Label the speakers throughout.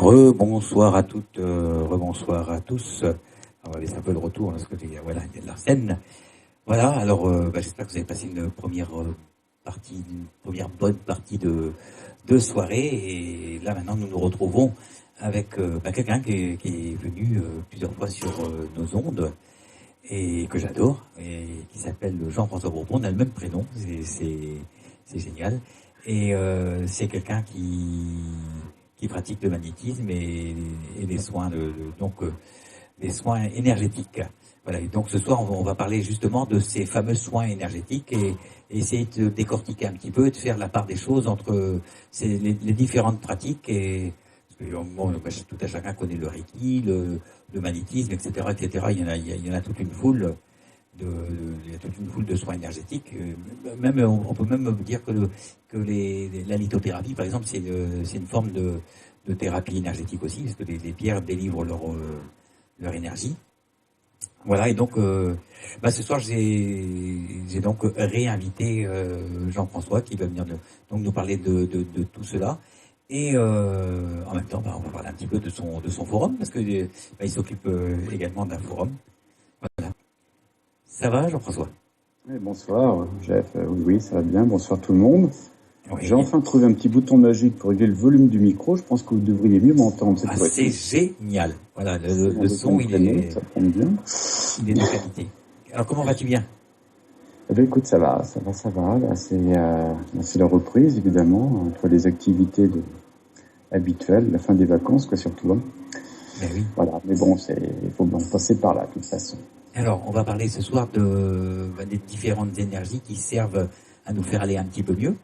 Speaker 1: Rebonsoir à toutes, rebonsoir à tous. On va laisser un peu de retour parce que voilà, il y a de la scène. Voilà, alors j'espère que vous avez passé une première bonne partie de soirée. Et là maintenant nous nous retrouvons avec quelqu'un qui est venu plusieurs fois sur nos ondes et que j'adore et qui s'appelle Jean-François Bourbon. On a le même prénom, c'est génial. Et c'est quelqu'un qui pratique le magnétisme et les soins les soins énergétiques. Voilà. Et donc ce soir on va parler justement de ces fameux soins énergétiques et essayer de décortiquer un petit peu, de faire la part des choses entre les différentes pratiques et bon, tout à chacun connaît le Reiki, le magnétisme, etc., etc. Il y en a toute une foule. Il y a toute une foule de soins énergétiques. Même, on peut même dire que la lithothérapie, par exemple, c'est une forme de thérapie énergétique aussi, parce que les pierres délivrent leur énergie. Voilà, et donc, ce soir, j'ai donc réinvité Jean-François qui va venir donc nous parler de tout cela. Et en même temps, on va parler un petit peu de son forum, parce que il s'occupe également d'un forum. Voilà. Ça va, Jean-François?
Speaker 2: Oui, bonsoir, Jeff. Oui, ça va bien. Bonsoir tout le monde.
Speaker 1: Oui.
Speaker 2: J'ai enfin trouvé un petit bouton magique pour régler le volume du micro. Je pense que vous devriez mieux m'entendre cette fois-ci.
Speaker 1: C'est génial. Voilà, le son,
Speaker 2: ça prend bien.
Speaker 1: Il est de qualité. Alors, comment vas-tu bien?
Speaker 2: Eh bien, écoute, ça va. Là, c'est la reprise, évidemment, entre les activités habituelles, la fin des vacances, quoi, surtout. Hein.
Speaker 1: Mais oui.
Speaker 2: Voilà, mais bon, il faut bien passer par là, de toute façon.
Speaker 1: Alors, on va parler ce soir des différentes énergies qui servent à nous faire aller un petit peu mieux.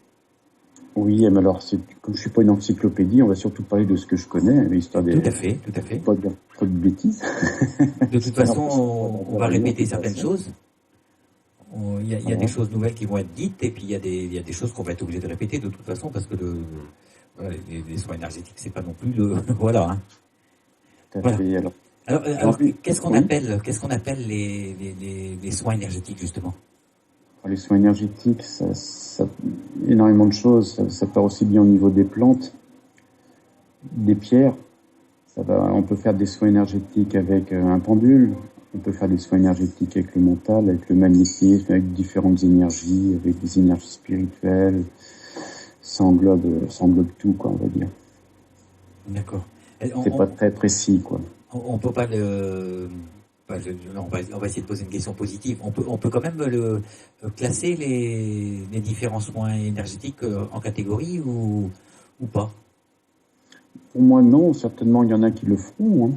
Speaker 2: Oui, mais alors, comme je suis pas une encyclopédie, on va surtout parler de ce que je connais, histoire
Speaker 1: Tout à fait.
Speaker 2: Pas dire trop de bêtises.
Speaker 1: De toute façon, on va répéter certaines choses. Il y a des choses nouvelles qui vont être dites, et puis il y a des choses qu'on va être obligé de répéter de toute façon, parce que les soins énergétiques, c'est pas non plus voilà. Hein.
Speaker 2: Voilà. Fait,
Speaker 1: alors qu'est-ce qu'on appelle les soins énergétiques, justement?
Speaker 2: Les soins énergétiques, ça énormément de choses. Ça part aussi bien au niveau des plantes, des pierres. On peut faire des soins énergétiques avec un pendule. On peut faire des soins énergétiques avec le mental, avec le magnétisme, avec différentes énergies, avec des énergies spirituelles. Ça englobe tout, quoi, on va dire.
Speaker 1: D'accord.
Speaker 2: C'est pas très précis, quoi.
Speaker 1: On peut pas on va essayer de poser une question positive. On peut quand même classer les différents soins énergétiques en catégories ou pas?
Speaker 2: Pour moi, non. Certainement, il y en a qui le feront, hein,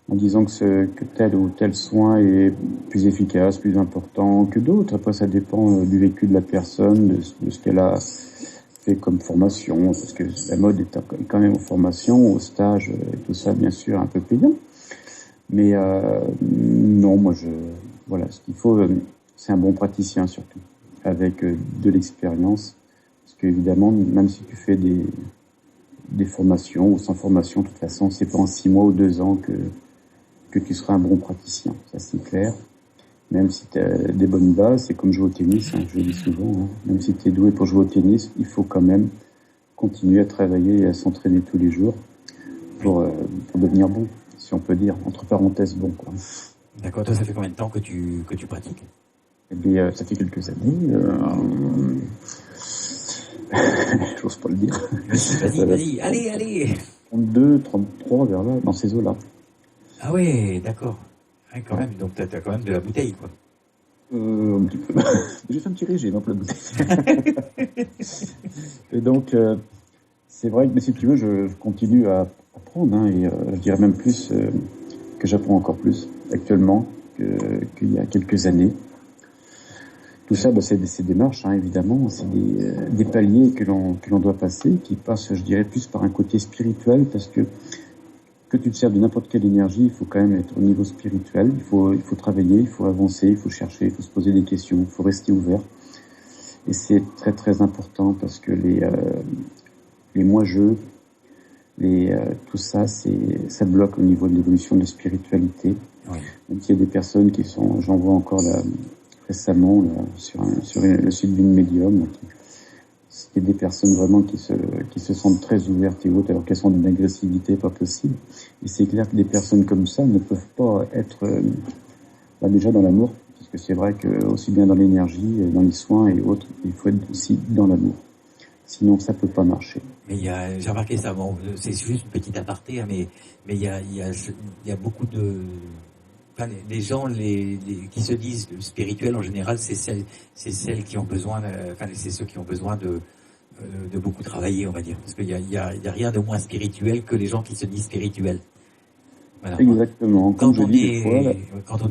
Speaker 2: en disant que tel ou tel soin est plus efficace, plus important que d'autres. Après, ça dépend du vécu de la personne, de ce qu'elle a fait comme formation, parce que la mode est quand même aux formations, aux stages et tout ça, bien sûr, un peu payant. Mais non, voilà, ce qu'il faut, c'est un bon praticien surtout, avec de l'expérience, parce qu'évidemment, même si tu fais des formations ou sans formation, de toute façon, c'est pas en 6 mois ou 2 ans que tu seras un bon praticien, ça c'est clair. Même si tu as des bonnes bases, c'est comme jouer au tennis, hein, je le dis souvent, hein. Même si tu es doué pour jouer au tennis, il faut quand même continuer à travailler et à s'entraîner tous les jours pour devenir bon, si on peut dire, entre parenthèses bon, quoi.
Speaker 1: D'accord, toi ça fait combien de temps que tu pratiques?
Speaker 2: Eh bien, ça fait quelques années. J'ose pas le dire.
Speaker 1: Vas-y, allez
Speaker 2: 32, 33, vers là, dans ces eaux-là.
Speaker 1: Ah ouais, d'accord. Ouais, quand même, donc t'as quand même de la bouteille, quoi.
Speaker 2: Un petit peu. J'ai fait un petit régime, un peu de bouteille. Et donc, c'est vrai que, mais si tu veux, je continue à apprendre, hein, et je dirais même plus que j'apprends encore plus actuellement. qu'il y a quelques années. Tout ça, c'est des démarches, évidemment, c'est des paliers que l'on doit passer, qui passent, je dirais, plus par un côté spirituel, parce que tu te sers de n'importe quelle énergie, il faut quand même être au niveau spirituel, il faut travailler, il faut avancer, il faut chercher, il faut se poser des questions, il faut rester ouvert. Et c'est très très important parce que les moi-je, tout ça, ça bloque au niveau de l'évolution de la spiritualité.
Speaker 1: Oui.
Speaker 2: Donc il y a des personnes qui sont, j'en vois encore là, récemment là, sur le site d'une médium, il y a des personnes vraiment qui se sentent très ouvertes et hautes alors qu'elles sont d'une agressivité pas possible. Et c'est clair que des personnes comme ça ne peuvent pas être déjà dans l'amour, parce que c'est vrai que aussi bien dans l'énergie, dans les soins et autres, il faut être aussi dans l'amour. Sinon, ça peut pas marcher.
Speaker 1: Mais j'ai remarqué ça, bon, c'est juste une petite aparté, mais il y a beaucoup de, enfin, les gens, qui se disent spirituels en général, c'est celles qui ont besoin, c'est ceux qui ont besoin de beaucoup travailler, on va dire, parce qu'il y a rien de moins spirituel que les gens qui se disent spirituels. Voilà.
Speaker 2: Exactement.
Speaker 1: Quand on dit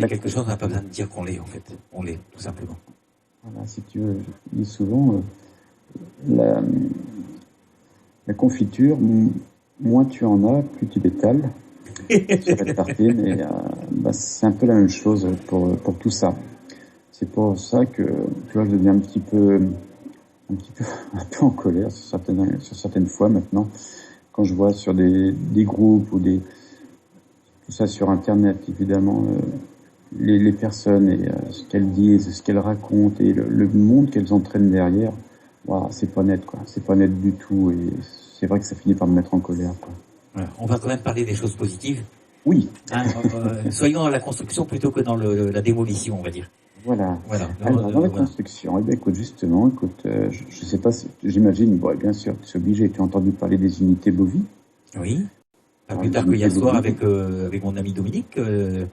Speaker 1: quelque chose, on n'a pas besoin de dire qu'on l'est, en fait. On l'est, tout simplement.
Speaker 2: Voilà, si tu veux, je dis souvent, la confiture, moins tu en as, plus tu l'étales sur cette partie. Mais c'est un peu la même chose pour tout ça. C'est pour ça que, tu vois, je deviens un peu en colère sur certaines fois maintenant, quand je vois sur des groupes ou tout ça sur Internet, évidemment, les personnes et ce qu'elles disent, ce qu'elles racontent et le monde qu'elles entraînent derrière. Wow, c'est pas net, quoi. C'est pas net du tout, et c'est vrai que ça finit par me mettre en colère, quoi.
Speaker 1: Voilà. On va quand même parler des choses positives.
Speaker 2: Oui.
Speaker 1: Soyons dans la construction plutôt que dans la démolition, on va dire.
Speaker 2: Voilà. Alors, dans la construction, écoute, justement, je sais pas, j'imagine, bien sûr, tu es obligé, tu as entendu parler des unités bovies.
Speaker 1: Oui. Pas plus tard que hier soir avec mon ami Dominique, il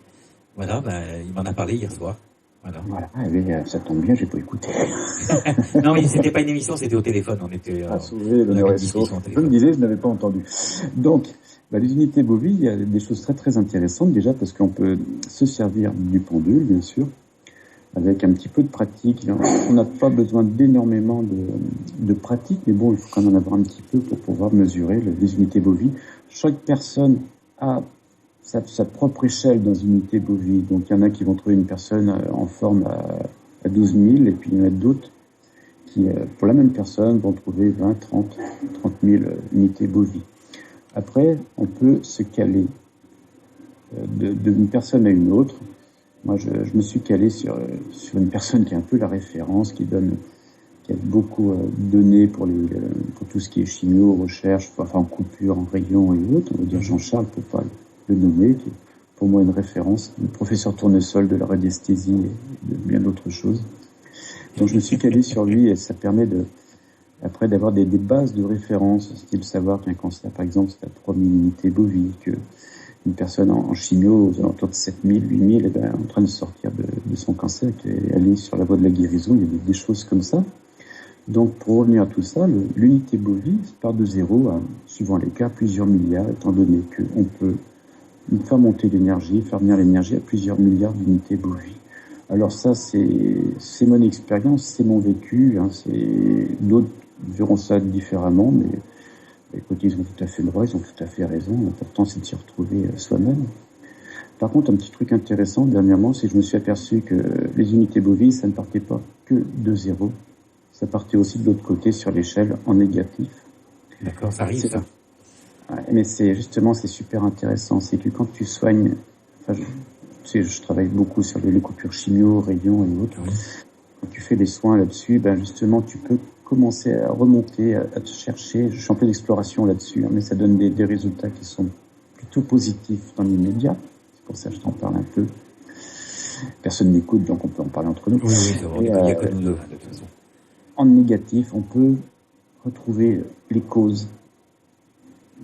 Speaker 1: m'en a parlé hier soir.
Speaker 2: Voilà, ça tombe bien, j'ai pas écouté.
Speaker 1: Non, mais c'était pas une émission, c'était au téléphone. On était
Speaker 2: sauvé, je me disais, je n'avais pas entendu. Donc, les unités bovies, il y a des choses très très intéressantes déjà parce qu'on peut se servir du pendule, bien sûr, avec un petit peu de pratique. On n'a pas besoin d'énormément de pratique, mais bon, il faut quand même en avoir un petit peu pour pouvoir mesurer les unités bovies. Chaque personne a sa propre échelle dans une unité bovie. Donc il y en a qui vont trouver une personne en forme à 12 000, et puis il y en a d'autres qui, pour la même personne, vont trouver 20, 30 000 unités bovies. Après, on peut se caler d'une personne à une autre. Moi, je me suis calé sur une personne qui est un peu la référence, qui a beaucoup donné pour tout ce qui est chimio, recherche, en coupure, en rayon et autres. On va dire Jean-Charles, pour pas le nommer, qui est pour moi une référence, le professeur Tournesol de la radiesthésie et de bien d'autres choses. Donc je me suis calé sur lui, et ça permet après d'avoir des bases de référence, style savoir qu'un cancer, par exemple, c'est à 3000 unités bovies, qu'une personne en chimio aux alentours de 7000, 8000, est en train de sortir de son cancer, qu'elle est sur la voie de la guérison. Il y a des choses comme ça. Donc, pour revenir à tout ça, l'unité bovie part de 0 à, suivant les cas, plusieurs milliards, étant donné qu'on peut faire monter l'énergie, faire venir l'énergie à plusieurs milliards d'unités bovies. Alors ça, c'est mon expérience, c'est mon vécu. D'autres verront ça différemment, mais écoute, ils ont tout à fait le droit, ils ont tout à fait raison. L'important, c'est de s'y retrouver soi-même. Par contre, un petit truc intéressant dernièrement, c'est que je me suis aperçu que les unités bovies, ça ne partait pas que de 0. Ça partait aussi de l'autre côté sur l'échelle en négatif.
Speaker 1: D'accord, ça arrive ça.
Speaker 2: Mais c'est super intéressant. C'est que quand tu soignes, je travaille beaucoup sur les coupures chimio, rayons et autres. Oui. Quand tu fais des soins là-dessus, justement, tu peux commencer à remonter, à te chercher. Je suis en pleine exploration là-dessus, mais ça donne des résultats qui sont plutôt positifs dans l'immédiat. C'est pour ça que je t'en parle un peu. Personne n'écoute, donc on peut en parler entre nous.
Speaker 1: Oui, c'est vrai, il n'y a que nous deux, de toute façon.
Speaker 2: En négatif, on peut retrouver les causes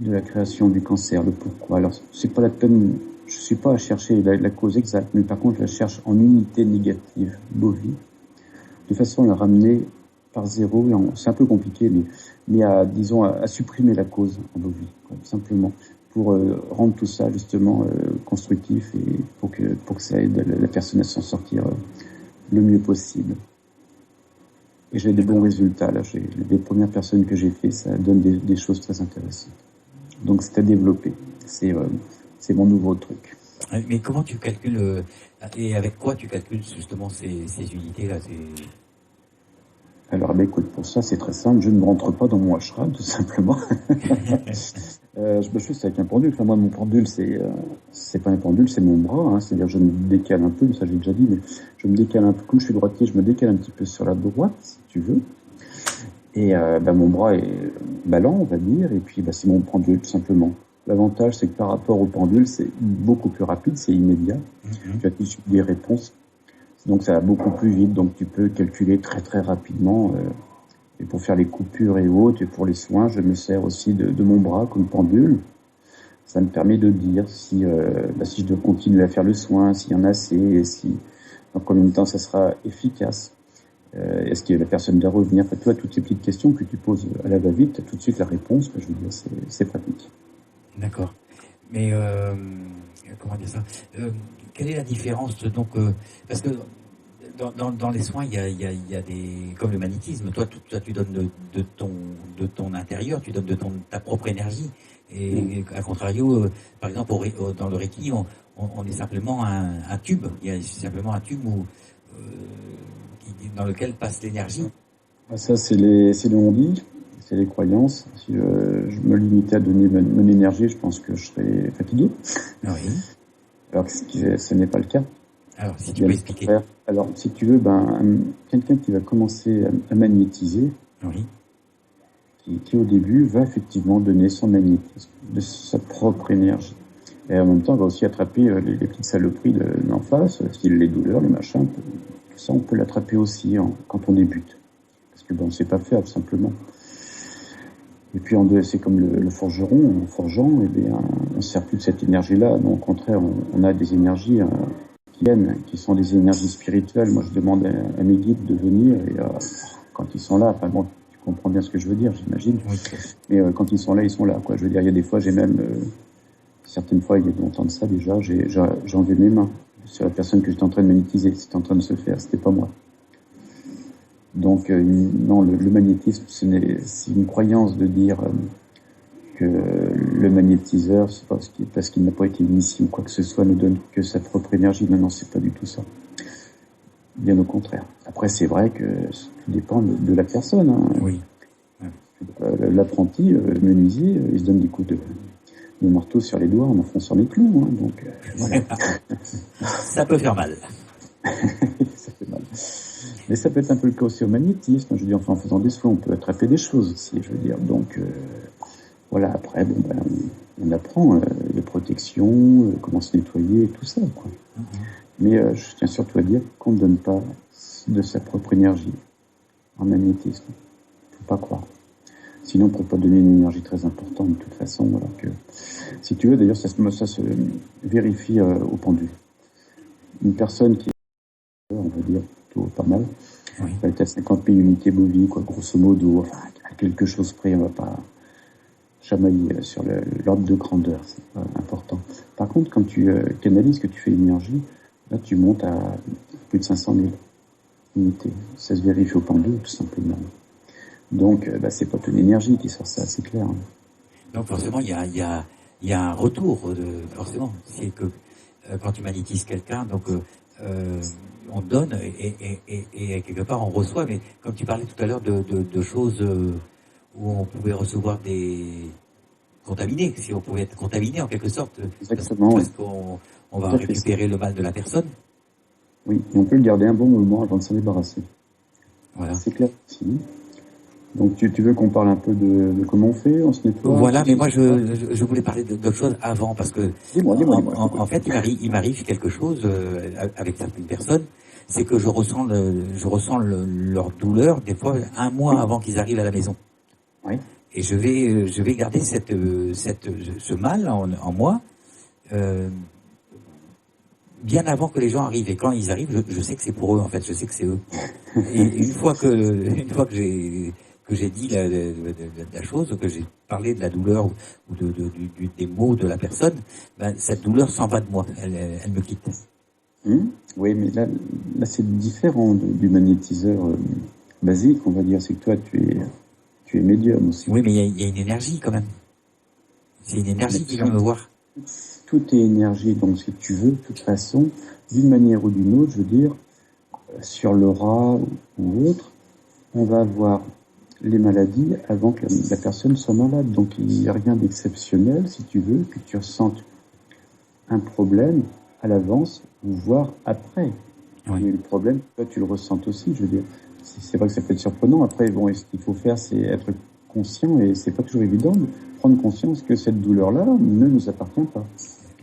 Speaker 2: de la création du cancer, le pourquoi. Alors, c'est pas la peine, je suis pas à chercher la cause exacte, mais par contre, je la cherche en unité négative, bovie, de façon à la ramener par 0, et c'est un peu compliqué, mais à supprimer la cause en bovie, simplement, pour rendre tout ça justement constructif et pour que ça aide la personne à s'en sortir le mieux possible. Et j'ai des bons résultats là. Les premières personnes que j'ai fait, ça donne des choses très intéressantes. Donc c'est à développer. C'est mon nouveau truc.
Speaker 1: Mais comment tu calcules et avec quoi tu calcules justement ces unités-là?
Speaker 2: Alors, écoute, pour ça, c'est très simple. Je ne rentre pas dans mon ashram, tout simplement. Je me fais avec un pendule. Enfin, moi, mon pendule, c'est pas un pendule, c'est mon bras. Hein. C'est-à-dire, je me décale un peu, ça j'ai déjà dit, mais je me décale un peu. Comme je suis droitier, je me décale un petit peu sur la droite, si tu veux. Et mon bras est ballant, on va dire. Et puis, c'est mon pendule, tout simplement. L'avantage, c'est que par rapport au pendule, c'est beaucoup plus rapide, c'est immédiat. Tu as tout de suite des réponses. Donc ça va beaucoup plus vite, donc tu peux calculer très très rapidement. Et pour faire les coupures et autres, et pour les soins, je me sers aussi de mon bras comme pendule. Ça me permet de dire si je dois continuer à faire le soin, s'il y en a assez, et dans combien de temps ça sera efficace. Est-ce que la personne doit revenir? Enfin, tu vois, toutes ces petites questions que tu poses à la va-vite, tu as tout de suite la réponse. Je veux dire, c'est pratique.
Speaker 1: D'accord. Mais comment dire ça? Quelle est la différence donc parce que dans les soins, il y a des comme le magnétisme. Toi, tu donnes de ton intérieur, tu donnes de ta propre énergie. Et à contrario, par exemple, dans le Reiki, on est simplement un tube. Il y a simplement un tube dans lequel passe l'énergie.
Speaker 2: Ça, c'est les on-dit, c'est les croyances. Si je me limitais à donner mon énergie, je pense que je serais fatigué.
Speaker 1: Oui.
Speaker 2: Alors que ce n'est pas le cas.
Speaker 1: Alors, si tu peux expliquer.
Speaker 2: Alors, si tu veux, quelqu'un qui va commencer à magnétiser,
Speaker 1: oui.
Speaker 2: qui au début va effectivement donner son magnétisme, de sa propre énergie. Et en même temps, va aussi attraper les petites saloperies d'en face, style les douleurs, les machins. Tout ça, on peut l'attraper aussi quand on débute. Parce que on ne sait pas faire, tout simplement. Et puis, c'est comme le forgeron, en forgeant, on ne sert plus de cette énergie-là. Non, au contraire, on a des énergies qui sont des énergies spirituelles. Moi, je demande à mes guides de venir, et quand ils sont là, tu comprends bien ce que je veux dire, j'imagine.
Speaker 1: Oui.
Speaker 2: Mais quand ils sont là, quoi. Je veux dire, il y a des fois, j'ai même, certaines fois, il y a longtemps de ça déjà, j'ai enlevé mes mains sur la personne que j'étais en train de magnétiser. C'était en train de se faire, c'était pas moi. Donc, non, le magnétisme, c'est une croyance de dire que le magnétiseur, c'est parce qu'il n'a pas été initié ou quoi que ce soit, ne donne que sa propre énergie. Non, c'est pas du tout ça. Bien au contraire. Après, c'est vrai que tout dépend de la personne. Hein.
Speaker 1: Oui.
Speaker 2: L'apprenti, le menuisier, il se donne des coups de marteau sur les doigts en enfonçant les clous. Hein, donc, voilà.
Speaker 1: Ça peut faire mal.
Speaker 2: Ça fait mal. Mais ça peut être un peu le cas aussi au magnétisme. Je veux dire, en faisant des soins, on peut attraper des choses aussi, je veux dire. Donc, voilà, après, on apprend les protections, comment se nettoyer, et tout ça, quoi. Mais je tiens surtout à dire qu'on ne donne pas de sa propre énergie en magnétisme. Faut pas croire. Sinon, on ne peut pas donner une énergie très importante, de toute façon. Alors que, si tu veux, d'ailleurs, ça se vérifie au pendule. Une personne qui est, on va dire, plutôt pas mal,
Speaker 1: oui.
Speaker 2: Va être à 50 000 unités bovies, quoi, grosso modo, enfin, à quelque chose près, on va pas chamailler sur l'ordre de grandeur, c'est pas important. Par contre, quand tu canalises, que tu fais l'énergie, là, tu montes à plus de 500 000 unités. Ça se vérifie au pendule, tout simplement. Donc, c'est pas ton énergie qui sort ça, c'est clair. Hein. Donc,
Speaker 1: forcément, il y a un retour, forcément. C'est que quand tu magnétises quelqu'un, donc on donne et quelque part on reçoit. Mais comme tu parlais tout à l'heure de choses où on pouvait recevoir des contaminés, si on pouvait être contaminé en quelque sorte,
Speaker 2: exactement,
Speaker 1: parce qu'on va récupérer le mal de la personne.
Speaker 2: Oui, et on peut le garder un bon moment avant de s'en débarrasser.
Speaker 1: Voilà.
Speaker 2: C'est clair aussi. Donc tu veux qu'on parle un peu de comment on fait, on se nettoie?
Speaker 1: Voilà, mais moi je voulais parler d'autre chose avant, parce que
Speaker 2: dis-moi.
Speaker 1: En fait, il m'arrive quelque chose avec certaines personnes, c'est que je ressens leur douleur des fois un mois avant qu'ils arrivent à la maison.
Speaker 2: Oui.
Speaker 1: Et je vais garder ce mal en moi bien avant que les gens arrivent. Et quand ils arrivent, je sais que c'est pour eux, en fait, je sais que c'est eux. Et une fois que j'ai que j'ai dit la chose, que j'ai parlé de la douleur ou des mots de la personne, ben, cette douleur s'en va de moi, elle me quitte.
Speaker 2: Oui, mais là c'est différent du magnétiseur basique, on va dire. C'est que toi, tu es médium aussi.
Speaker 1: Oui, mais il y a une énergie quand même. C'est une énergie qui vient me voir.
Speaker 2: Tout est énergie, donc si tu veux, de toute façon, d'une manière ou d'une autre, je veux dire, sur l'aura ou autre, on va avoir les maladies avant que la personne soit malade. Donc il n'y a rien d'exceptionnel, si tu veux, que tu ressentes un problème à l'avance, ou voire après.
Speaker 1: Oui.
Speaker 2: Et le problème, toi, tu le ressens aussi, je veux dire. C'est vrai que ça peut être surprenant. Après, bon, ce qu'il faut faire, c'est être conscient, et c'est pas toujours évident de prendre conscience que cette douleur-là ne nous appartient pas.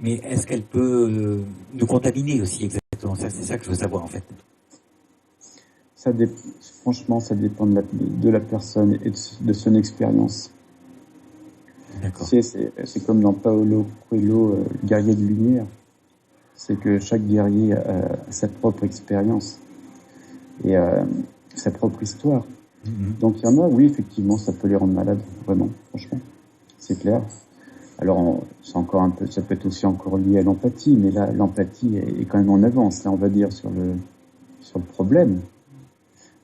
Speaker 1: Mais est-ce qu'elle peut nous contaminer aussi, exactement? Ça, c'est ça que je veux savoir, en fait.
Speaker 2: Franchement, ça dépend de la personne et de son expérience.
Speaker 1: D'accord.
Speaker 2: C'est comme dans Paolo Coelho, le guerrier de lumière. C'est que chaque guerrier a sa propre expérience et sa propre histoire. Donc il y en a, oui, effectivement, ça peut les rendre malades, vraiment, franchement, c'est clair. Alors, c'est encore un peu, ça peut être aussi encore lié à l'empathie, mais là, l'empathie est quand même en avance, là, on va dire, sur le problème.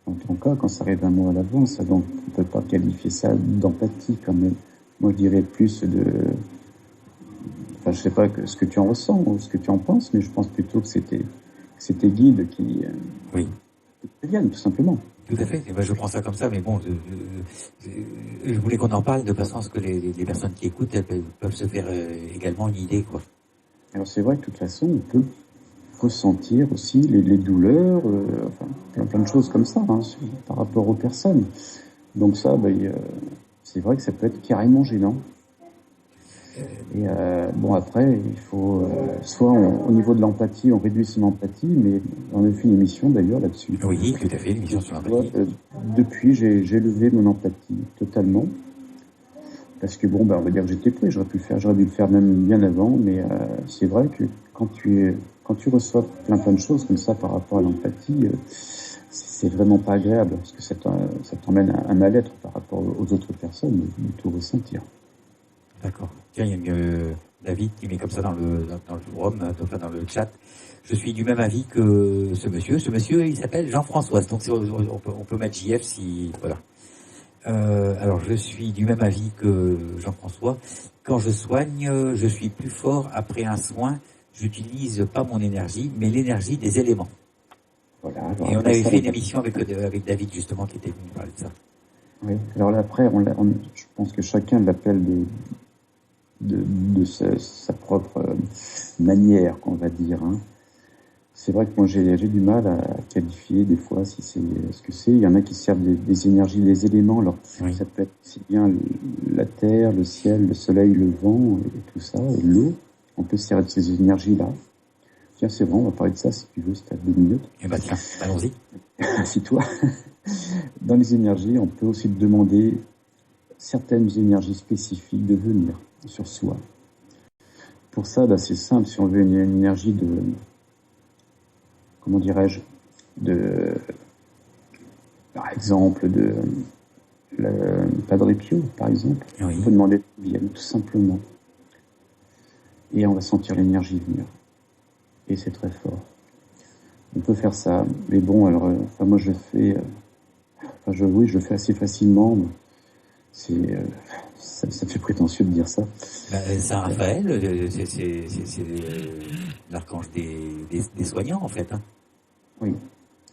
Speaker 2: En tout cas, quand ça arrive un mois à l'avance, donc on peut pas qualifier ça d'empathie quand même. Moi, je dirais plus enfin, je sais pas ce que tu en ressens ou ce que tu en penses, mais je pense plutôt que c'était guides qui viennent, tout simplement.
Speaker 1: Tout à fait. Ben, je prends ça comme ça, mais bon, je voulais qu'on en parle de façon à ce que les personnes qui écoutent elles peuvent se faire également une idée, quoi.
Speaker 2: Alors c'est vrai que de toute façon, on peut ressentir aussi les douleurs, enfin, plein de choses comme ça, hein, par rapport aux personnes. Donc ça, c'est vrai que ça peut être carrément gênant. Et bon, après, il faut soit au niveau de l'empathie, on réduit son empathie, mais on a fait une émission d'ailleurs là-dessus.
Speaker 1: Oui, tout à fait, une émission sur l'empathie.
Speaker 2: Depuis, j'ai levé mon empathie totalement, parce que bon, on va dire que j'étais prêt, j'aurais dû le faire même bien avant, mais c'est vrai que quand tu reçois plein de choses comme ça par rapport à l'empathie, c'est vraiment pas agréable, parce que ça t'emmène à un mal-être par rapport aux autres personnes, de tout ressentir.
Speaker 1: D'accord. Tiens, il y a David qui met comme ça dans le forum, enfin dans le chat. Je suis du même avis que ce monsieur. Ce monsieur, il s'appelle Jean-François. Donc on peut mettre JF si voilà. Alors je suis du même avis que Jean-François. Quand je soigne, je suis plus fort après un soin. J'utilise pas mon énergie, mais l'énergie des éléments. Voilà. Et on avait fait une émission avec David justement qui était venu parler de ça.
Speaker 2: Oui. Alors là après, je pense que chacun l'appelle de sa propre manière, qu'on va dire. Hein. C'est vrai que moi j'ai du mal à qualifier des fois si c'est ce que c'est. Il y en a qui servent des énergies, des éléments. Alors ça peut être aussi bien la terre, le ciel, le soleil, le vent et tout ça, et l'eau. On peut se servir de ces énergies-là. Tiens, c'est bon, on va parler de ça si tu veux, c'est à 2 minutes.
Speaker 1: Eh ben tiens, allons-y.
Speaker 2: Assis-toi. Dans les énergies, on peut aussi demander certaines énergies spécifiques de venir sur soi. Pour ça, c'est simple, si on veut une énergie comment dirais-je, par exemple, le Padre Pio, par exemple, on peut demander qu'ils viennent, tout simplement. Et on va sentir l'énergie venir. Et c'est très fort. On peut faire ça, mais bon, alors, moi je le fais, je le fais assez facilement. Ça fait prétentieux de dire ça.
Speaker 1: Saint Raphaël, c'est l'archange des soignants, en fait. Hein.
Speaker 2: Oui.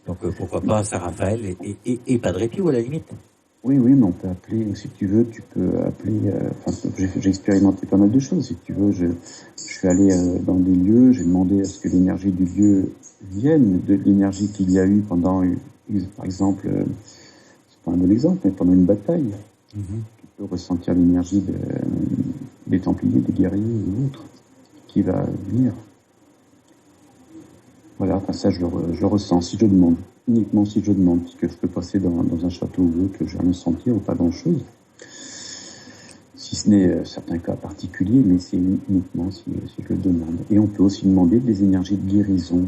Speaker 1: Donc pourquoi pas Saint Raphaël et Padre Pio à la limite.
Speaker 2: Oui, mais on peut appeler, si tu veux, tu peux appeler, j'ai expérimenté pas mal de choses, si tu veux, je suis allé dans des lieux, j'ai demandé à ce que l'énergie du lieu vienne, de l'énergie qu'il y a eu pendant, par exemple, c'est pas un bon exemple, mais pendant une bataille, tu peux ressentir l'énergie des Templiers, des guerriers ou autres, qui va venir. Voilà, ça je le ressens, si je demande. Uniquement si je demande, parce que je peux passer dans un château ou que je vais me sentir ou pas grand-chose. Si ce n'est certains cas particuliers, mais c'est uniquement si je le demande. Et on peut aussi demander des énergies de guérison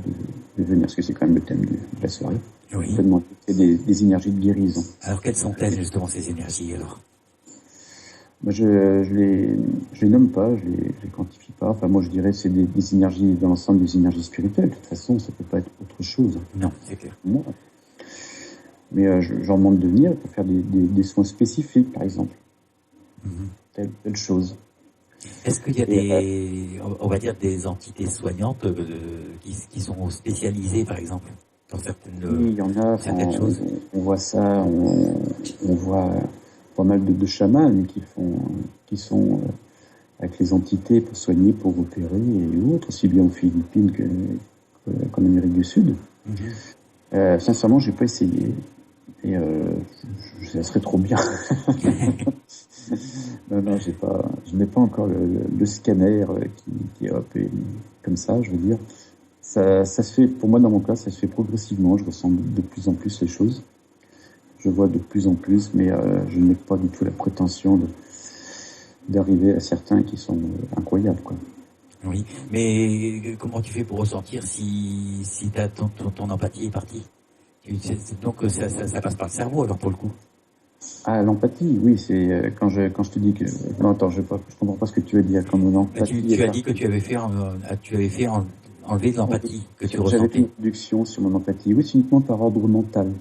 Speaker 2: de venir, parce que c'est quand même le thème de la soirée.
Speaker 1: Oui.
Speaker 2: Complètement. C'est des énergies de guérison.
Speaker 1: Alors, quelles sont-elles, justement, ces énergies, alors?
Speaker 2: Moi, je les nomme pas, je les quantifie pas. Enfin, moi, je dirais que c'est des énergies, dans l'ensemble des énergies spirituelles. De toute façon, ça peut pas être autre chose.
Speaker 1: Non, c'est clair.
Speaker 2: Moi. Mais j'en demande de venir pour faire des soins spécifiques, par exemple. Telle chose.
Speaker 1: Est-ce qu'il y a
Speaker 2: Et,
Speaker 1: on va dire, des entités soignantes qui sont spécialisées, par exemple, dans
Speaker 2: oui, il y en a.
Speaker 1: certaines choses?
Speaker 2: On voit ça. On voit pas mal de chamans qui sont avec les entités pour soigner, pour opérer et autres, aussi bien aux Philippines qu'en Amérique du Sud. Sincèrement, j'ai pas essayé. Et ça serait trop bien. Non, je n'ai pas encore le scanner qui est comme ça, je veux dire. Ça se fait, pour moi, dans mon cas, ça se fait progressivement. Je ressens de plus en plus les choses. Je vois de plus en plus, mais je n'ai pas du tout la prétention d'arriver à certains qui sont incroyables, quoi.
Speaker 1: Oui, mais comment tu fais pour ressentir si ton empathie est partie? Donc ça passe par le cerveau, alors, pour le coup.
Speaker 2: Ah, l'empathie, oui, c'est quand je te dis que non, attends, je comprends pas ce que tu veux dire comme empathie.
Speaker 1: Tu as dit que tu avais fait enlever de l'empathie que tu
Speaker 2: J'avais fait une
Speaker 1: ressentais.
Speaker 2: introduction sur mon empathie. Oui, c'est uniquement par ordre mental,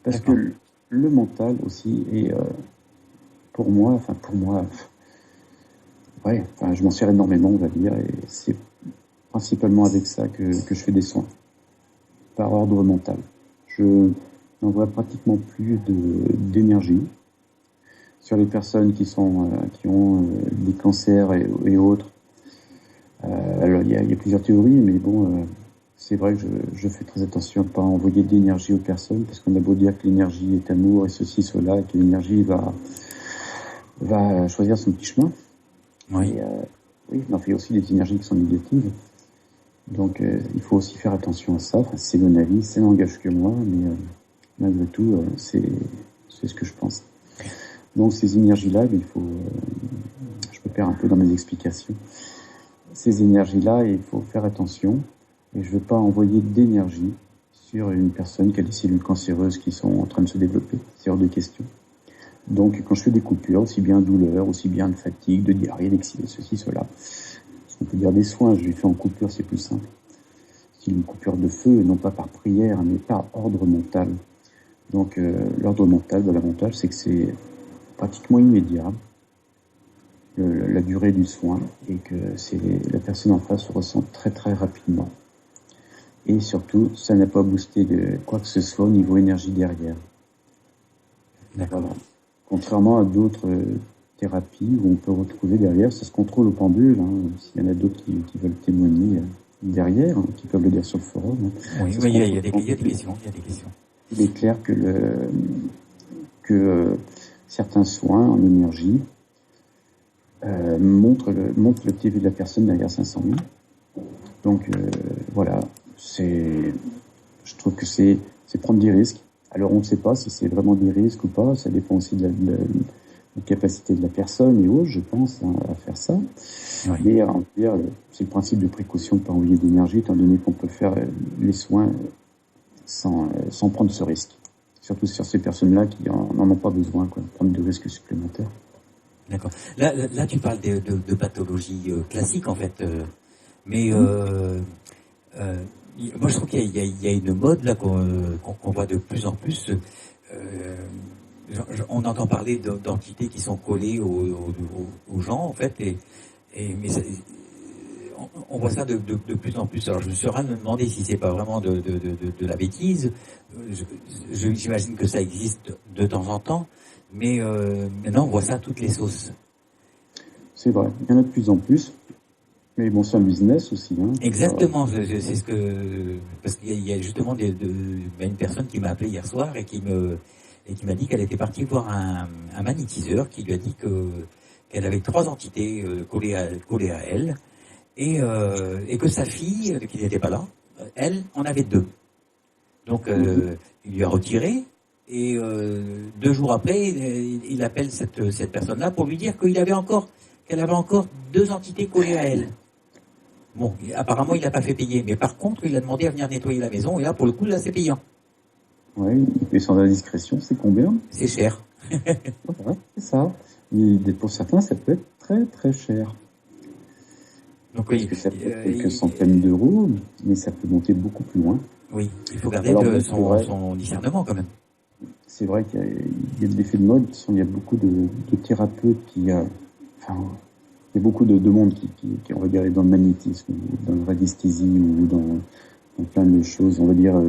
Speaker 2: parce
Speaker 1: D'accord.
Speaker 2: que le mental aussi est pour moi, ouais, enfin, je m'en sers énormément, on va dire, et c'est principalement avec ça que je fais des soins, par ordre mental. Je n'envoie pratiquement plus d'énergie sur les personnes qui ont des cancers et autres. Alors il y a plusieurs théories, mais bon, c'est vrai que je fais très attention à ne pas envoyer d'énergie aux personnes, parce qu'on a beau dire que l'énergie est amour et ceci, cela, et que l'énergie va choisir son petit chemin.
Speaker 1: Oui.
Speaker 2: Et, oui, mais il y a aussi des énergies qui sont négatives. Donc il faut aussi faire attention à ça. Enfin, c'est mon avis, ça n'engage que moi, mais malgré tout, c'est ce que je pense. Donc ces énergies-là, je me perds un peu dans mes explications. Ces énergies-là, il faut faire attention. Et je ne veux pas envoyer d'énergie sur une personne qui a des cellules cancéreuses qui sont en train de se développer. C'est hors de question. Donc quand je fais des coupures, aussi bien douleur, aussi bien de fatigue, de diarrhée, d'excès, ceci, cela, on peut dire des soins, je les fais en coupure, c'est plus simple. C'est une coupure de feu, non pas par prière, mais par ordre mental. Donc l'ordre mental de l'avantage, c'est que c'est pratiquement immédiat, la durée du soin, et que la personne en face se ressent très très rapidement. Et surtout, ça n'a pas boosté de quoi que ce soit au niveau énergie derrière.
Speaker 1: D'accord.
Speaker 2: Voilà. Contrairement à d'autres thérapies où on peut retrouver derrière, ça se contrôle au pendule. S'il y en a d'autres qui veulent témoigner derrière, qui peuvent le dire sur le forum.
Speaker 1: Oui, il y a des questions.
Speaker 2: Il est clair que certains soins en énergie montrent le TV de la personne derrière 500 000. Donc voilà, je trouve que c'est prendre des risques. Alors on ne sait pas si c'est vraiment des risques ou pas, ça dépend aussi de la capacité de la personne et autres, je pense, à faire ça.
Speaker 1: Oui.
Speaker 2: Mais c'est le principe de précaution de ne pas envoyer d'énergie, étant donné qu'on peut faire les soins sans prendre ce risque. Surtout sur ces personnes-là qui n'en ont pas besoin, quoi, prendre de risques supplémentaires.
Speaker 1: D'accord. Là, tu parles de pathologie classique, en fait. Mais moi, je trouve qu'il y a une mode là qu'on voit de plus en plus. On entend parler d'entités qui sont collées aux gens, en fait, mais on voit ça de plus en plus. Alors, je me suis en train de me demander si c'est pas vraiment de la bêtise. J'imagine que ça existe de temps en temps, mais maintenant, on voit ça à toutes les sauces.
Speaker 2: C'est vrai, il y en a de plus en plus. Mais bon, c'est un business aussi.
Speaker 1: Exactement, c'est ce que... Parce qu'il y a justement une personne qui m'a appelé hier soir et qui m'a dit qu'elle était partie voir un magnétiseur qui lui a dit qu'elle avait 3 entités collées à elle et que sa fille, qui n'était pas là, elle en avait 2. Donc il lui a retiré et 2 jours après, il appelle cette personne-là pour lui dire qu'elle avait encore 2 entités collées à elle. Bon, apparemment, il n'a pas fait payer. Mais par contre, il a demandé à venir nettoyer la maison. Et là, pour le coup, là, c'est payant.
Speaker 2: Oui, et sans indiscrétion, c'est combien?
Speaker 1: C'est cher.
Speaker 2: Ouais, c'est ça. Et pour certains, ça peut être très très cher.
Speaker 1: Donc
Speaker 2: Parce
Speaker 1: oui,
Speaker 2: que ça peut être quelques centaines d'euros, mais ça peut monter beaucoup plus loin.
Speaker 1: oui, il faut garder
Speaker 2: Alors, bon,
Speaker 1: son discernement quand même.
Speaker 2: c'est vrai qu'il y a de l'effet de mode. Il y a beaucoup de thérapeutes enfin, il y a beaucoup de monde qui, on va dire, est dans le magnétisme, ou dans la radiesthésie, ou dans plein de choses, on va dire,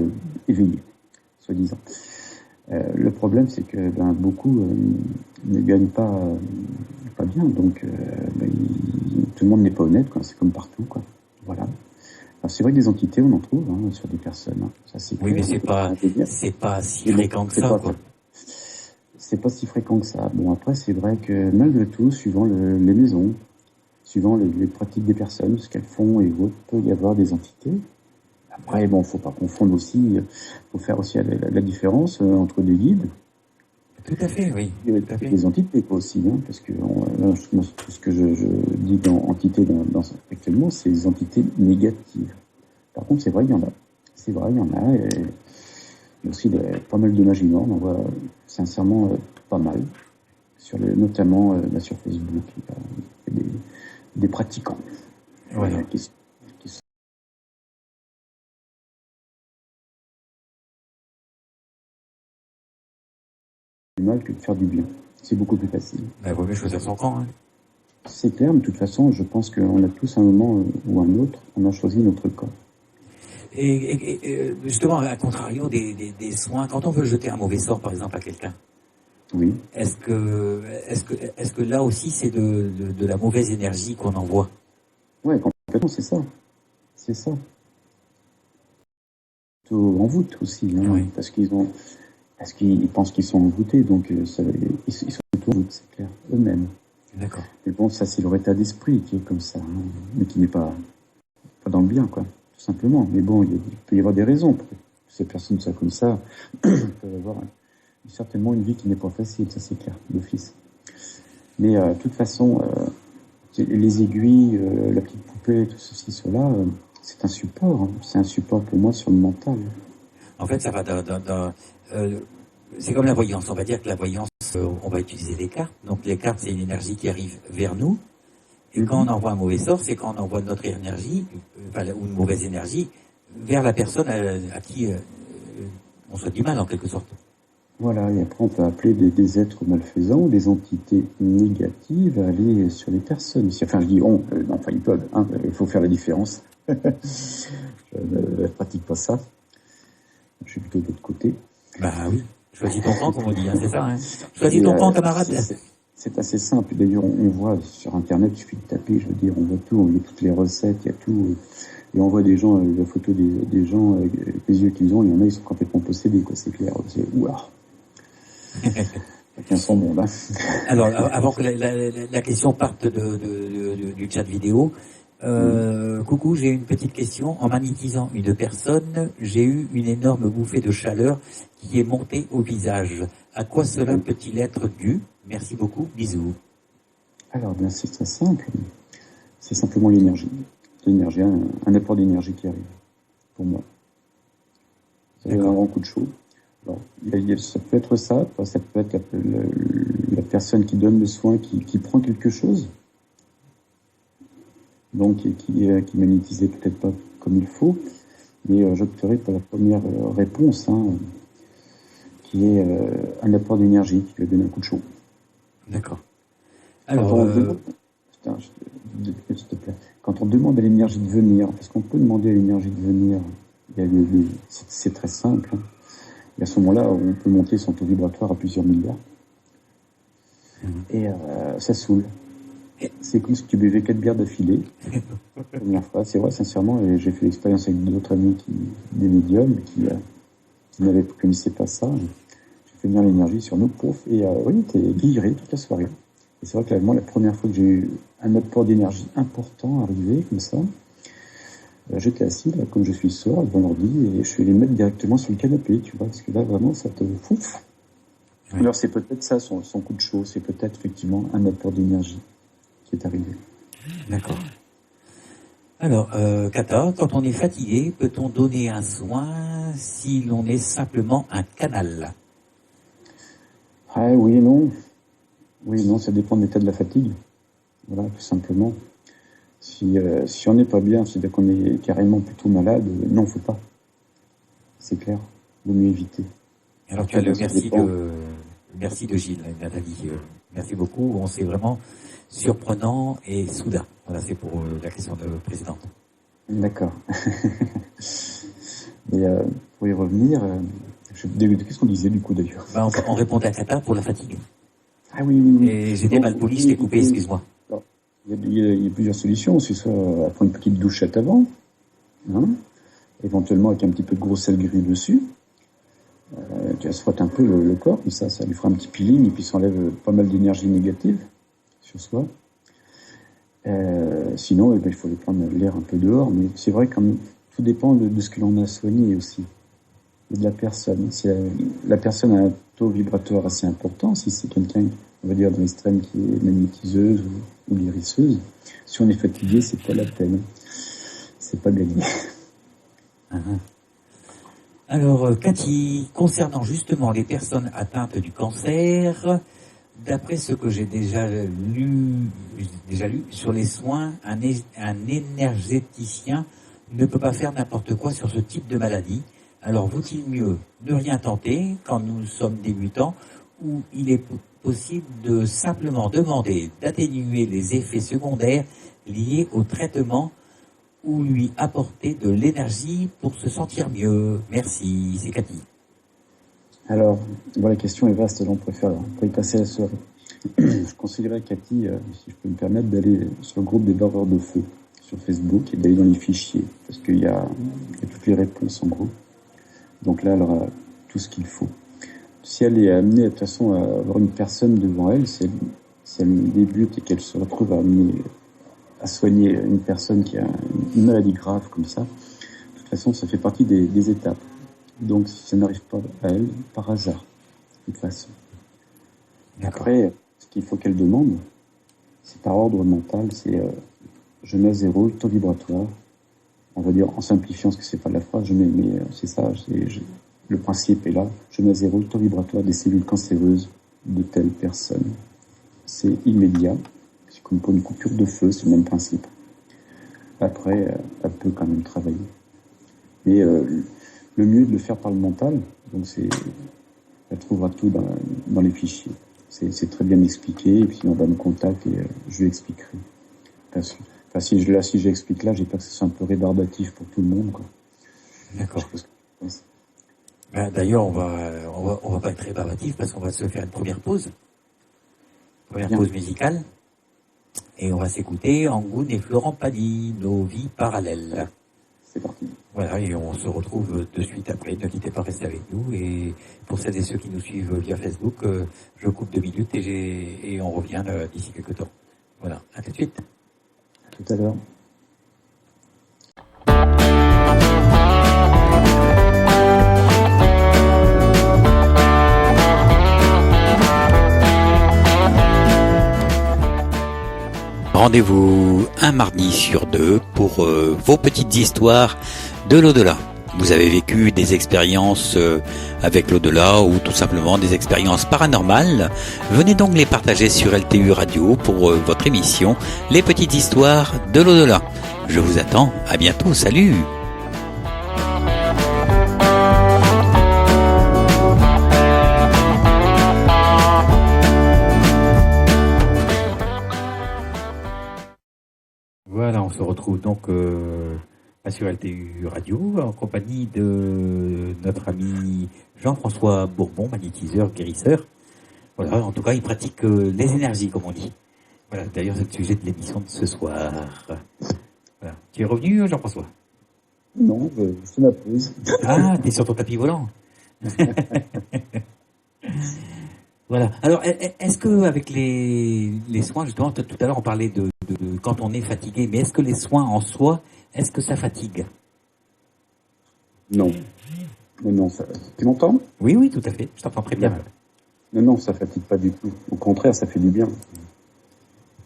Speaker 2: éveillées, soi-disant. Le problème, c'est que beaucoup ne gagnent pas bien, donc tout le monde n'est pas honnête, quoi. C'est comme partout, quoi. Voilà. Alors c'est vrai que des entités, on en trouve sur des personnes. Ça c'est
Speaker 1: Oui,
Speaker 2: clair.
Speaker 1: mais c'est pas si
Speaker 2: Et bon,
Speaker 1: fréquent que ça, quoi.
Speaker 2: c'est pas si fréquent que ça. Bon, après, c'est vrai que malgré tout, suivant les maisons, suivant les pratiques des personnes, ce qu'elles font et autres, peut y avoir des entités. Après, bon, faut pas confondre aussi, faut faire aussi la différence entre des guides
Speaker 1: Tout à fait, oui.
Speaker 2: et
Speaker 1: Tout à fait.
Speaker 2: des entités aussi, parce que moi, tout ce que je dis dans entité actuellement, c'est des entités négatives. Par contre, c'est vrai, il y en a. C'est vrai, il y en a. Et il y a aussi pas mal de magie noire, on en voit sincèrement pas mal. Notamment sur Facebook, il y a des pratiquants
Speaker 1: Voilà.
Speaker 2: qui sont du mal que de faire du bien. C'est beaucoup plus facile.
Speaker 1: Il vaut mieux choisir son camp, hein.
Speaker 2: C'est clair, mais de toute façon, je pense qu'on a tous à un moment ou un autre, on a choisi notre camp.
Speaker 1: Et justement, à contrario des soins, quand on veut jeter un mauvais sort, par exemple, à quelqu'un,
Speaker 2: Oui.
Speaker 1: est-ce que là aussi c'est de la mauvaise énergie qu'on envoie?
Speaker 2: Ouais, complètement, c'est ça. C'est ça. En voûte aussi,
Speaker 1: Oui.
Speaker 2: parce qu'ils pensent qu'ils sont envoûtés, donc ils sont tout en voûte, c'est clair, eux-mêmes.
Speaker 1: D'accord.
Speaker 2: Mais bon, ça c'est leur état d'esprit qui est comme ça, mais qui n'est pas dans le bien, quoi, tout simplement. Mais bon, il peut y avoir des raisons pour que ces personnes soient comme ça. Peuvent avoir certainement une vie qui n'est pas facile, ça c'est clair, d'office. Mais de toute façon, les aiguilles, la petite poupée, tout ceci, cela, c'est un support. C'est un support pour moi sur le mental.
Speaker 1: En fait, ça va c'est comme la voyance. On va dire que la voyance, on va utiliser les cartes. Donc les cartes, c'est une énergie qui arrive vers nous. Et quand on envoie un mauvais sort, c'est quand on envoie notre énergie, ou une mauvaise énergie, vers la personne à qui on se dit mal, en quelque sorte.
Speaker 2: Voilà, et après on peut appeler des êtres malfaisants ou des entités négatives à aller sur les personnes. Enfin, je dis on, enfin ils peuvent, il faut faire la différence. Je ne pratique pas ça. Je suis plutôt de l'autre côté.
Speaker 1: Bah oui, choisis ton camp, comme on dit, c'est ça. Hein. Choisis ton camp, camarade.
Speaker 2: C'est assez simple. D'ailleurs, on voit sur Internet, il suffit de taper, je veux dire, on voit tout, on voit toutes les recettes, il y a tout. Et on voit des gens, la photo des gens avec les yeux qu'ils ont, il y en a, ils sont complètement possédés, quoi, c'est clair. C'est ouah. Chacun son monde, hein.
Speaker 1: Alors, avant que la question parte du chat vidéo, coucou, j'ai une petite question. En magnétisant une personne, j'ai eu une énorme bouffée de chaleur qui est montée au visage. À quoi cela peut-il être dû? Merci beaucoup, bisous.
Speaker 2: Alors, bien, c'est très simple. C'est simplement l'énergie. L'énergie, un apport d'énergie qui arrive, pour moi. C'est un grand coup de chaud. Alors, ça peut être ça peut être la personne qui donne le soin, qui prend quelque chose, donc qui magnétisait peut-être pas comme il faut, mais j'opterai pour la première réponse, qui est un apport d'énergie qui lui donne un coup de chaud.
Speaker 1: D'accord.
Speaker 2: Alors, s'il te plaît, quand on demande à l'énergie de venir, parce qu'on peut demander à l'énergie de venir, c'est très simple. Et à ce moment-là, on peut monter son taux vibratoire à plusieurs milliards. Et ça saoule. C'est comme si tu buvais 4 bières d'affilée. Première fois, c'est vrai, sincèrement, et j'ai fait l'expérience avec d'autres amis, des médiums, qui connaissaient pas ça. J'ai fait venir l'énergie sur nous, pouf, et oui, t'es guilleré toute la soirée. Et c'est vrai que là, moi, la première fois que j'ai eu un apport d'énergie important arrivé, comme ça, j'étais assis, là, comme je suis sourd, devant l'ordi, et je suis allé mettre directement sur le canapé, tu vois, parce que là, vraiment, ça te fouf. Oui. Alors, c'est peut-être ça, son coup de chaud, c'est peut-être, effectivement, un apport d'énergie qui est arrivé.
Speaker 1: D'accord. Alors, Kata, quand on est fatigué, peut-on donner un soin si l'on est simplement un canal?
Speaker 2: Ah oui et non. Oui et non, ça dépend de l'état de la fatigue. Voilà, tout simplement. Si on n'est pas bien, c'est-à-dire qu'on est carrément plutôt malade, non, faut pas. C'est clair. Vaut mieux éviter.
Speaker 1: Alors, tu as
Speaker 2: Après,
Speaker 1: le
Speaker 2: bon, ça dépend.
Speaker 1: merci de Gilles, Nathalie. Merci beaucoup. On s'est vraiment surprenant et soudain. Voilà, c'est pour la question de précédente.
Speaker 2: D'accord. Et pour y revenir, qu'est-ce qu'on disait du coup d'ailleurs?
Speaker 1: Ben, on répondait à Kata pour la fatigue.
Speaker 2: Ah oui, oui, oui.
Speaker 1: Et j'étais
Speaker 2: Donc,
Speaker 1: mal poli, je t'ai coupé, excuse-moi.
Speaker 2: alors, il y a plusieurs solutions. C'est soit prendre une petite douchette avant, hein, éventuellement avec un petit peu de gros sel gris dessus. Tu se frotte un peu le corps, comme ça lui fera un petit peeling et puis ça enlève pas mal d'énergie négative sur soi. Sinon, il faut aller prendre l'air un peu dehors, mais c'est vrai que tout dépend de ce que l'on a soigné aussi, et de la personne. Si la personne a un taux vibratoire assez important, si c'est quelqu'un, on va dire, dans l'extrême qui est magnétiseuse ou guérisseuse, si on est fatigué, c'est pas la peine. C'est pas gagné.
Speaker 1: Uh-huh. Alors, Cathy, concernant justement les personnes atteintes du cancer, d'après ce que j'ai déjà lu sur les soins, un énergéticien ne peut pas faire n'importe quoi sur ce type de maladie. Alors, vaut-il mieux ne rien tenter quand nous sommes débutants, ou il est possible de simplement demander d'atténuer les effets secondaires liés au traitement ou lui apporter de l'énergie pour se sentir mieux? Merci, c'est Cathy.
Speaker 2: Alors, bon, la question est vaste, on préfère y passer la soirée. Je conseillerais, Cathy, si je peux me permettre, d'aller sur le groupe des barreurs de feu sur Facebook et d'aller dans les fichiers, parce qu'il y a toutes les réponses en gros. Donc là, elle aura tout ce qu'il faut. Si elle est amenée de toute façon à avoir une personne devant elle, si elle débute et qu'elle se retrouve à soigner une personne qui a une maladie grave comme ça, de toute façon, ça fait partie des étapes. Donc, si ça n'arrive pas à elle, par hasard, de toute façon. Après, ce qu'il faut qu'elle demande, c'est par ordre mental, c'est je mets à zéro le taux vibratoire. On va dire, en simplifiant, ce que c'est pas de la phrase, mais c'est ça, le principe est là. Je mets à zéro le taux vibratoire des cellules cancéreuses de telle personne. C'est immédiat. C'est comme pour une coupure de feu, c'est le même principe. Après, elle peut quand même travailler. Mais le mieux est de le faire par le mental. Donc elle trouvera tout dans les fichiers. C'est très bien expliqué. Et puis on va me contacter et je lui expliquerai. Si j'explique là, j'ai peur que ce soit un peu rébarbatif pour tout le monde, quoi.
Speaker 1: D'accord. D'ailleurs, on va pas être rébarbatif parce qu'on va se faire une première pause. Pause musicale. Et on va s'écouter Angoune et Florent Pagny, Nos vies parallèles.
Speaker 2: C'est parti.
Speaker 1: Voilà, et on se retrouve de suite après. Ne quittez pas, restez avec nous. Et pour celles et ceux qui nous suivent via Facebook, je coupe 2 minutes et on revient d'ici quelques temps. Voilà, à tout de suite.
Speaker 2: À tout à l'heure.
Speaker 1: Rendez-vous un mardi sur 2 pour vos petites histoires de l'au-delà. Vous avez vécu des expériences avec l'au-delà ou tout simplement des expériences paranormales. Venez donc les partager sur LTU Radio pour votre émission Les petites histoires de l'au-delà. Je vous attends, à bientôt, salut! Voilà, on se retrouve donc sur LTU Radio en compagnie de notre ami Jean-François Bourbon, magnétiseur, guérisseur. Voilà, en tout cas, il pratique les énergies, comme on dit. Voilà, d'ailleurs, c'est le sujet de l'émission de ce soir. Voilà. Tu es revenu, Jean-François?
Speaker 2: Non, c'est ma pause.
Speaker 1: Ah, t'es sur ton tapis volant. Voilà. Alors, est-ce que avec les soins, justement, tout à l'heure on parlait de quand on est fatigué, mais est-ce que les soins en soi, est-ce que ça fatigue?
Speaker 2: Non. Non, tu m'entends?
Speaker 1: Oui, tout à fait. Je t'entends très bien.
Speaker 2: Non, ça fatigue pas du tout. Au contraire, ça fait du bien.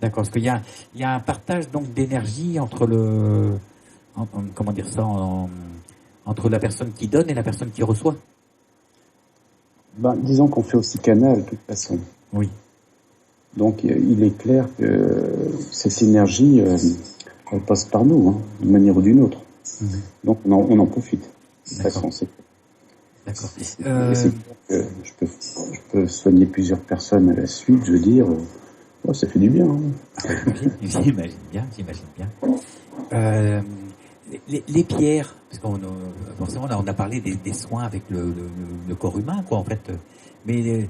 Speaker 1: D'accord, parce il y a un partage donc d'énergie entre comment dire ça, entre la personne qui donne et la personne qui reçoit.
Speaker 2: Ben, disons qu'on fait aussi canal, de toute façon.
Speaker 1: Oui.
Speaker 2: Donc, il est clair que cette énergie, elle passe par nous, hein, d'une manière ou d'une autre. Donc, on en profite. De toute façon, c'est...
Speaker 1: D'accord.
Speaker 2: Et c'est clair que je peux soigner plusieurs personnes à la suite, je veux dire, ça fait du bien. Hein.
Speaker 1: J'imagine bien. Les pierres, parce qu'on forcément là on a parlé des soins avec le corps humain, quoi, en fait. Mais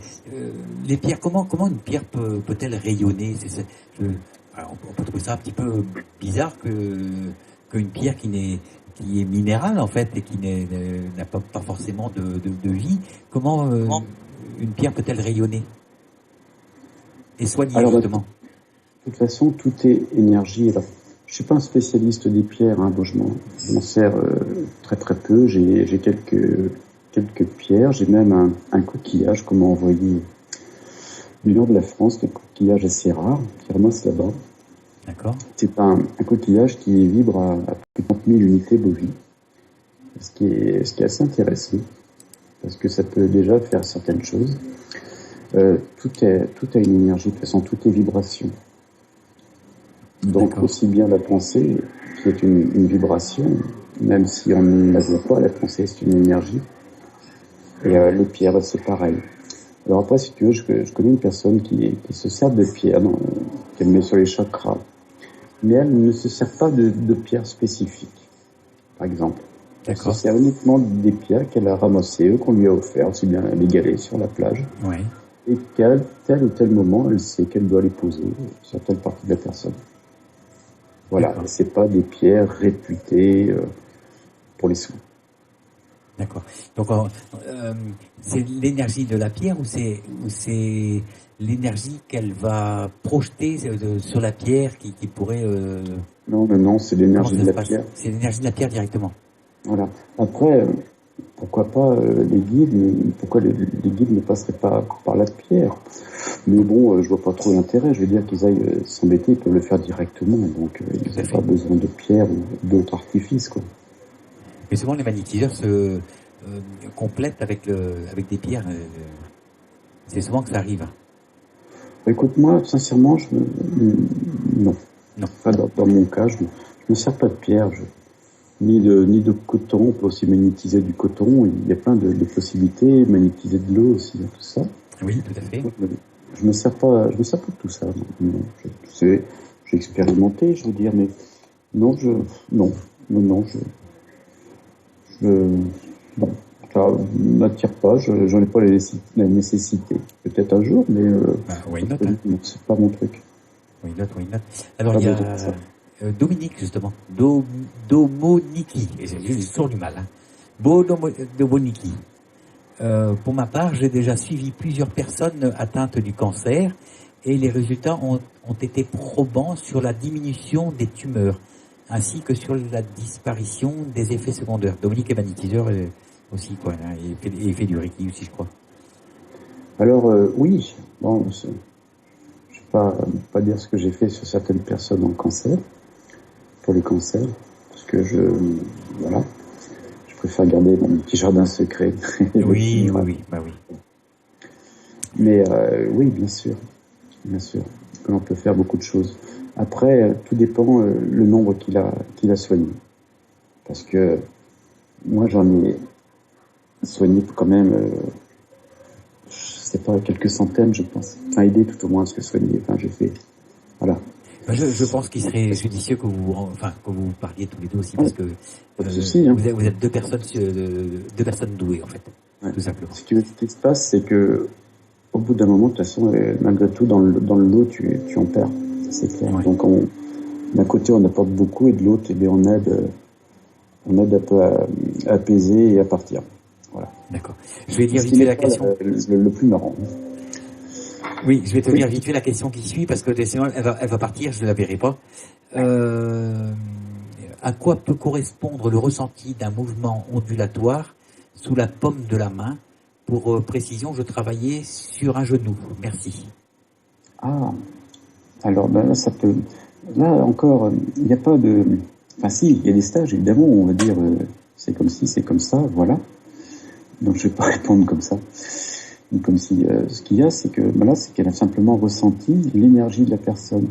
Speaker 1: les pierres, comment une pierre peut-elle rayonner? Alors, on peut trouver ça un petit peu bizarre qu'une pierre qui est minérale, en fait, et qui n'a pas forcément de vie. Comment une pierre peut-elle rayonner et soigner,
Speaker 2: Alors,
Speaker 1: justement?
Speaker 2: de toute façon, tout est énergie. Alors, je suis pas un spécialiste des pierres, hein, bon, je m'en sers très très peu. J'ai quelques pierres. J'ai même un coquillage qu'on m'a envoyé du nord de la France, des coquillages assez rares, qui ramassent là-bas.
Speaker 1: D'accord.
Speaker 2: C'est un coquillage qui vibre à plus de 30 000 unités bovies, ce qui est assez intéressant, parce que ça peut déjà faire certaines choses. Tout a une énergie, de toute façon, tout est vibration. Donc aussi bien la pensée, qui est une vibration, même si on ne la voit pas, la pensée c'est une énergie. Et les pierres, c'est pareil. Alors après, si tu veux, je connais une personne qui se sert de pierres, qu'elle met sur les chakras. Mais elle ne se sert pas de pierres spécifiques, par exemple. Elle se sert uniquement des pierres qu'elle a ramassées, qu'on lui a offertes, aussi bien les galets sur la plage.
Speaker 1: Oui.
Speaker 2: Et qu'à tel ou tel moment, elle sait qu'elle doit les poser sur telle partie de la personne. Voilà, et c'est pas des pierres réputées pour les soins.
Speaker 1: D'accord. Donc c'est l'énergie de la pierre ou c'est l'énergie qu'elle va projeter sur la pierre qui pourrait.
Speaker 2: Non, c'est l'énergie de la pierre.
Speaker 1: C'est l'énergie de la pierre directement.
Speaker 2: Voilà. Après, pourquoi pas les guides, mais pourquoi les guides ne passeraient pas par la pierre? Mais bon, je vois pas trop l'intérêt. Je veux dire qu'ils aillent s'embêter, ils peuvent le faire directement. Donc, ils n'ont pas besoin de pierre ou d'autres artifices, quoi.
Speaker 1: Mais souvent, les magnétiseurs se complètent avec des pierres. C'est souvent que ça arrive.
Speaker 2: Écoute, moi, sincèrement, non. Pas dans mon cas, je ne sers pas de pierre. Ni de coton. On peut aussi magnétiser du coton. Il y a plein de possibilités. Magnétiser de l'eau aussi, tout ça.
Speaker 1: Oui, tout à fait.
Speaker 2: Je me sers pas de tout ça. Non. J'ai expérimenté, je veux dire, mais non, ça m'attire pas. J'en ai pas la nécessité. Peut-être un jour, mais c'est pas mon truc.
Speaker 1: Why not. Alors il y a Dominique justement, Domoniki, et j'ai toujours du mal. Domoniki. Pour ma part, j'ai déjà suivi plusieurs personnes atteintes du cancer et les résultats ont été probants sur la diminution des tumeurs ainsi que sur la disparition des effets secondaires. Dominique est magnétiseur aussi, quoi, hein, et il fait du Reiki aussi, je crois.
Speaker 2: Alors oui, bon, je ne vais pas dire ce que j'ai fait sur certaines personnes en cancer, pour les cancers, parce que je préfère garder mon petit jardin secret.
Speaker 1: Oui.
Speaker 2: Mais oui, bien sûr, que l'on peut faire beaucoup de choses. Après, tout dépend le nombre qu'il a soigné, parce que moi j'en ai soigné quand même, je sais pas, quelques centaines, je pense. Enfin, aider tout au moins à se soigner. Enfin, j'ai fait, voilà.
Speaker 1: Je pense qu'il serait judicieux que vous parliez tous les deux aussi, parce que vous êtes deux personnes douées, en fait, tout simplement.
Speaker 2: Ce qui se passe, c'est que au bout d'un moment, de toute façon, malgré tout, dans le lot, tu en perds, c'est clair. Ouais. Donc, d'un côté, on apporte beaucoup, et de l'autre, eh bien, on aide un peu à apaiser et à partir. Voilà.
Speaker 1: D'accord. Je vais dire vite fait la question.
Speaker 2: Le plus marrant.
Speaker 1: Oui, je vais te dire vite fait la question qui suit, parce que sinon elle va partir, je ne la verrai pas. À quoi peut correspondre le ressenti d'un mouvement ondulatoire sous la paume de la main? Pour précision, je travaillais sur un genou. Merci.
Speaker 2: Ah, Alors ben, là, ça peut... Là encore, il n'y a pas de... Enfin si, il y a des stages, évidemment, on va dire c'est comme ci, c'est comme ça, voilà. Donc je vais pas répondre comme ça. Donc, comme si ce qu'il y a, c'est que ben là, c'est qu'elle a simplement ressenti l'énergie de la personne,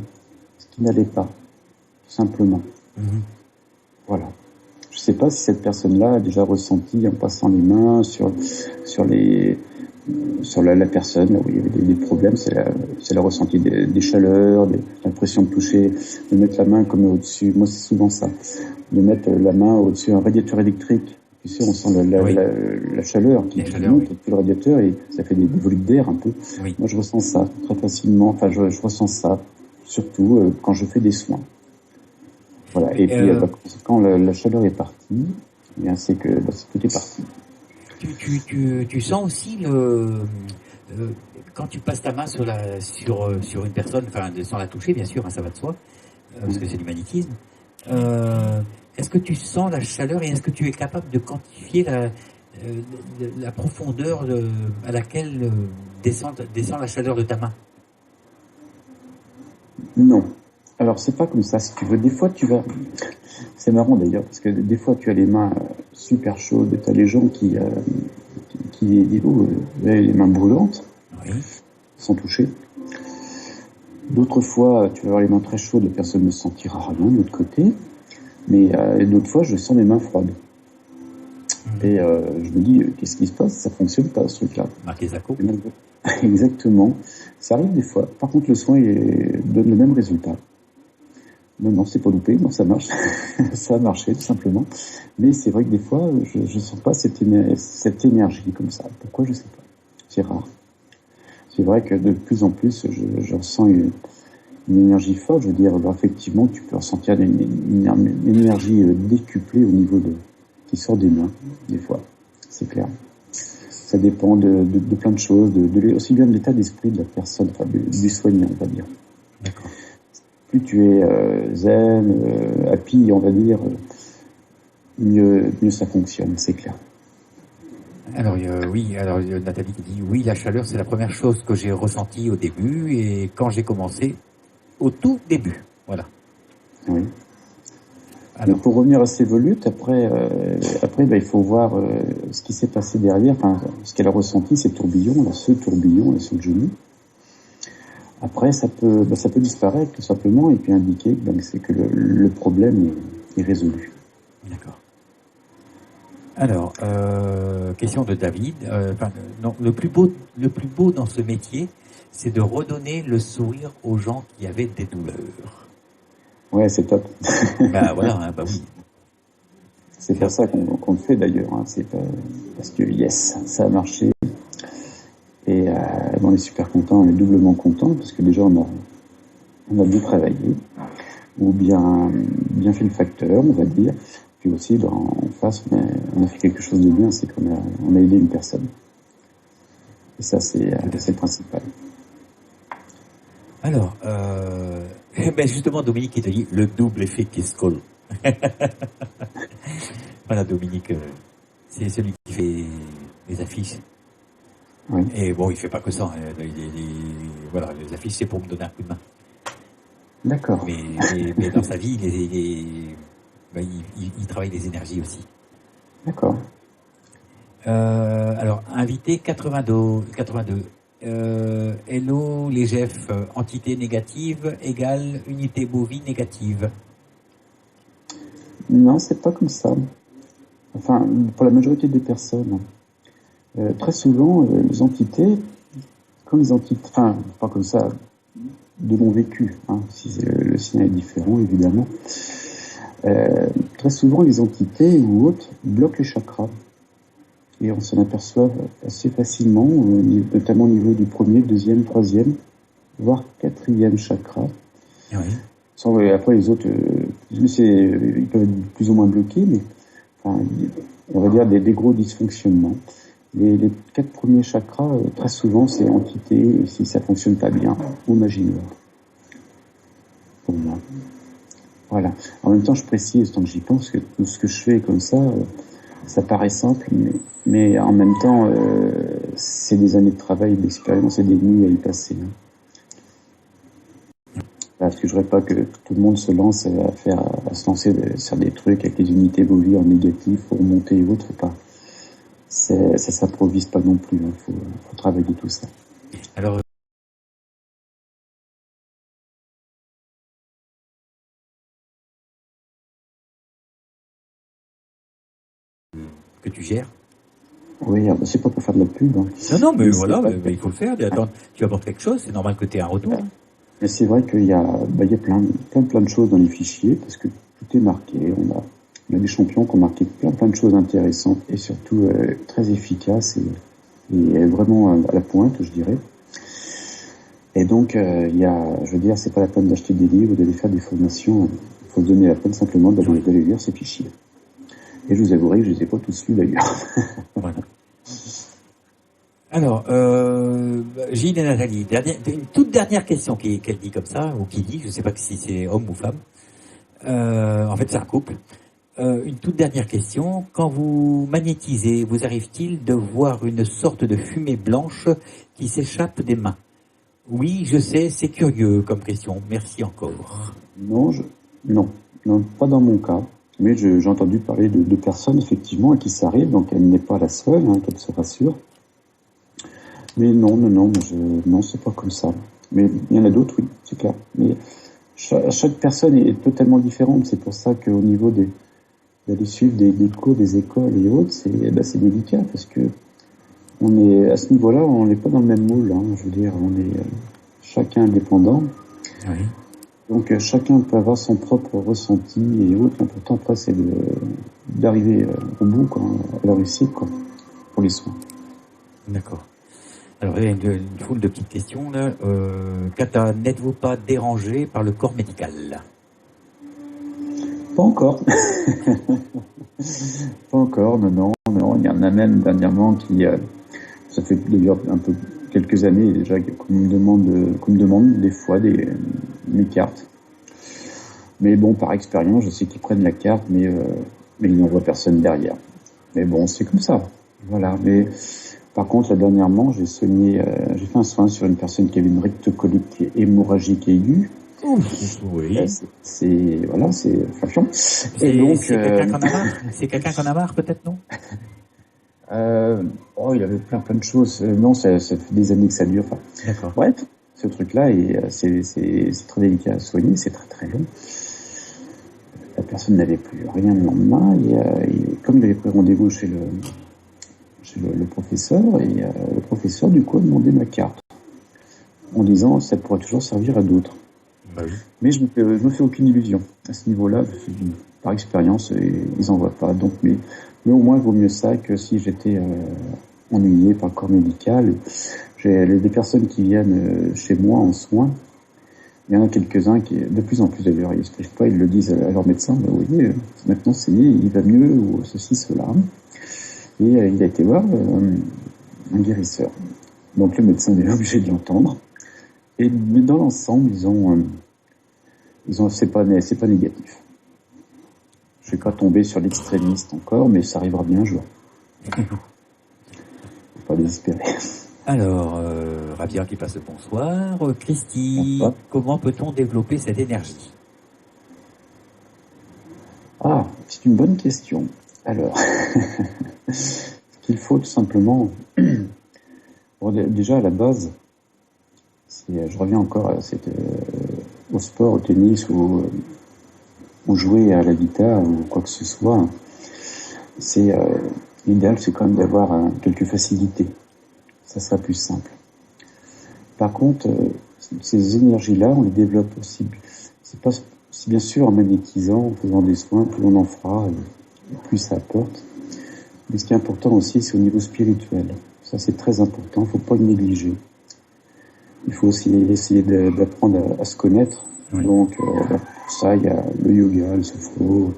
Speaker 2: ce qui n'allait pas, tout simplement. Voilà. Je sais pas si cette personne-là a déjà ressenti en passant les mains sur la personne là où il y avait des problèmes, c'est la ressenti des chaleurs, l'impression de toucher, de mettre la main comme au-dessus. Moi, c'est souvent ça, de mettre la main au-dessus d'un radiateur électrique. Tu sais, on sent la chaleur qui monte depuis le radiateur et ça fait des volumes d'air un peu.
Speaker 1: Oui.
Speaker 2: Moi, je ressens ça très facilement. Enfin, je ressens ça surtout quand je fais des soins. Voilà. Et puis, quand la chaleur est partie, eh bien, c'est que tout est parti.
Speaker 1: Tu sens aussi quand tu passes ta main sur une personne, enfin sans la toucher bien sûr, hein, ça va de soi, parce que c'est du magnétisme. Est-ce que tu sens la chaleur et est-ce que tu es capable de quantifier la profondeur à laquelle descend la chaleur de ta main?
Speaker 2: Non. Alors c'est pas comme ça. Si tu veux, des fois tu vas. C'est marrant d'ailleurs parce que des fois tu as les mains super chaudes, tu as les gens qui les mains brûlantes, sans toucher. D'autres fois, tu vas avoir les mains très chaudes, et personne ne sentira rien de l'autre côté. Mais d'autres fois, je sens mes mains froides. Et je me dis, qu'est-ce qui se passe? Ça fonctionne pas, ce truc-là. Exactement. Ça arrive des fois. Par contre, le soin donne le même résultat. Non, c'est pas loupé. Non, ça marche. Ça a marché, tout simplement. Mais c'est vrai que des fois, je sens pas cette énergie comme ça. Pourquoi? Je sais pas. C'est rare. C'est vrai que de plus en plus, je ressens une énergie forte. Je veux dire, effectivement, tu peux ressentir une énergie décuplée au niveau qui sort des mains, des fois. C'est clair. Ça dépend de plein de choses, aussi bien de l'état d'esprit de la personne, enfin, du soignant, on va dire.
Speaker 1: D'accord.
Speaker 2: Plus tu es zen, happy, on va dire, mieux ça fonctionne, c'est clair.
Speaker 1: Alors Nathalie qui dit oui, la chaleur c'est la première chose que j'ai ressentie au début et quand j'ai commencé au tout début, voilà.
Speaker 2: Oui. Alors, pour revenir à ces volutes, après il faut voir ce qui s'est passé derrière, enfin ce qu'elle a ressenti, ces tourbillons, là, ce tourbillon et ce genou. Après, ça peut disparaître tout simplement et puis indiquer c'est que le problème est résolu.
Speaker 1: D'accord. Alors, question de David. Le plus beau dans ce métier, c'est de redonner le sourire aux gens qui avaient des douleurs.
Speaker 2: Ouais, c'est top.
Speaker 1: Bah voilà, bah oui.
Speaker 2: C'est pour ça qu'on le fait d'ailleurs. Hein. C'est pas parce que yes, ça a marché. Et on est super content, on est doublement content parce que déjà on a bien travaillé ou bien fait le facteur, on va dire. Puis aussi, en face, on a fait quelque chose de bien, c'est qu'on a aidé une personne. Et ça, c'est le principal.
Speaker 1: Alors, justement, Dominique, il te dit le double effet Kiss Call. Voilà, Dominique, c'est celui qui fait les affiches.
Speaker 2: Oui.
Speaker 1: Et bon, il fait pas que ça. Voilà, les affiches, c'est pour me donner un coup de main.
Speaker 2: D'accord.
Speaker 1: Mais dans sa vie, il travaille les énergies aussi.
Speaker 2: D'accord.
Speaker 1: Alors, invité 82. Hello, les GF, entité négative égale unité bovine négative.
Speaker 2: Non, c'est pas comme ça. Enfin, pour la majorité des personnes. Très souvent, les entités, enfin, pas comme ça, de mon vécu, hein, si le sien est différent, évidemment. Très souvent, les entités ou autres bloquent les chakras. Et on s'en aperçoit assez facilement, notamment au niveau du premier, deuxième, troisième, voire quatrième chakra.
Speaker 1: Oui.
Speaker 2: Après, les autres, ils peuvent être plus ou moins bloqués, mais enfin, on va dire des gros dysfonctionnements. Les 4 premiers chakras, très souvent, c'est entité, si ça fonctionne pas bien, ou magie noire. Pour moi. Voilà. En même temps, je précise, tant que j'y pense, que tout ce que je fais comme ça paraît simple, mais en même temps, c'est des années de travail, d'expérience et des nuits à y passer. Parce que je voudrais pas que tout le monde se lance à se lancer sur des trucs avec les unités bovies en négatif, pour remonter et autres. Ça s'improvise pas non plus. Faut travailler tout ça.
Speaker 1: Alors, que tu gères.
Speaker 2: Oui, c'est pas pour faire de la pub. Hein.
Speaker 1: Non, mais voilà, mais il faut le faire. Attends, tu apportes quelque chose, c'est normal que tu aies un retour. Hein.
Speaker 2: Mais c'est vrai qu'il y a plein de choses dans les fichiers, parce que tout est marqué. On a des champions qui ont marqué plein de choses intéressantes et surtout très efficaces et vraiment à la pointe, je dirais. Et donc, je veux dire, c'est pas la peine d'acheter des livres ou d'aller faire des formations. Il faut se donner la peine simplement d'aller lire ces fichiers. Et je vous avouerai que je les ai pas tous lus d'ailleurs.
Speaker 1: Voilà. Alors, Gilles et Nathalie, une toute dernière question qu'elle dit comme ça, ou qui dit, je sais pas si c'est homme ou femme. En fait, c'est un couple. Une toute dernière question. Quand vous magnétisez, vous arrive-t-il de voir une sorte de fumée blanche qui s'échappe des mains? Oui, je sais, c'est curieux comme question. Merci encore.
Speaker 2: Non, pas dans mon cas. Mais j'ai entendu parler de personnes, effectivement, à qui ça arrive, donc elle n'est pas la seule, qu'elle se rassure. Mais non, c'est pas comme ça. Mais il y en a d'autres, oui, c'est clair. Mais chaque personne est totalement différente. C'est pour ça qu'au niveau d'aller suivre des cours, des écoles et autres, c'est délicat, parce que on est, à ce niveau-là, on n'est pas dans le même moule, je veux dire, on est chacun indépendant.
Speaker 1: Oui.
Speaker 2: Donc chacun peut avoir son propre ressenti et autres. L'important après c'est d'arriver au bout, à la réussite, pour les soins.
Speaker 1: D'accord. Alors il y a une foule de petites questions là. Kata, n'êtes-vous pas dérangé par le corps médical?
Speaker 2: Pas encore. Pas encore, non. Il y en a même dernièrement qui, ça fait d'ailleurs un peu quelques années déjà qu'on me demande des fois mes cartes. Mais bon, par expérience, je sais qu'ils prennent la carte, mais ils n'envoient personne derrière. Mais bon, c'est comme ça. Voilà. Mais par contre, dernièrement, j'ai fait un soin sur une personne qui avait une rectocolite hémorragique aiguë.
Speaker 1: Oui.
Speaker 2: C'est fashion.
Speaker 1: Et donc, c'est quelqu'un qu'on a marre. C'est quelqu'un qu'on a marre, peut-être, non?
Speaker 2: Il avait plein de choses. Non, ça fait des années que ça dure.
Speaker 1: D'accord.
Speaker 2: Bref, ce truc-là, c'est très délicat à soigner, c'est très très long. La personne n'avait plus rien le lendemain, et comme il avait pris rendez-vous chez le professeur, et le professeur du coup a demandé ma carte, en disant ça pourrait toujours servir à d'autres.
Speaker 1: Bah oui.
Speaker 2: Mais je me fais aucune illusion à ce niveau-là, par expérience, ils en voient pas. Donc, mais au moins il vaut mieux ça que si j'étais ennuyé par le corps médical. J'ai des personnes qui viennent chez moi en soins. Il y en a quelques-uns qui, de plus en plus d'ailleurs, ils n'expliquent pas, ils le disent à leur médecin, vous voyez, maintenant il va mieux, ou ceci, cela. Et il a été voir un guérisseur. Donc le médecin est obligé de l'entendre. Mais dans l'ensemble, c'est pas négatif. Je vais pas tomber sur l'extrémiste encore, mais ça arrivera bien un jour. Faut pas désespérer.
Speaker 1: Alors, Rabia qui passe le bonsoir. Christy,
Speaker 2: Bonsoir.
Speaker 1: comment peut-on développer cette énergie?
Speaker 2: Ah, c'est une bonne question. Alors, ce qu'il faut tout simplement, déjà à la base, je reviens encore au sport, au tennis ou jouer à la guitare ou quoi que ce soit. L'idéal, c'est quand même d'avoir quelques facilités. Ça sera plus simple. Par contre, ces énergies-là, on les développe aussi. C'est bien sûr en magnétisant, en faisant des soins, plus on en fera, et plus ça apporte. Mais ce qui est important aussi, c'est au niveau spirituel. Ça, c'est très important. Il ne faut pas le négliger. Il faut aussi essayer d'apprendre à se connaître. Oui. Donc, pour ça, il y a le yoga, le sophro,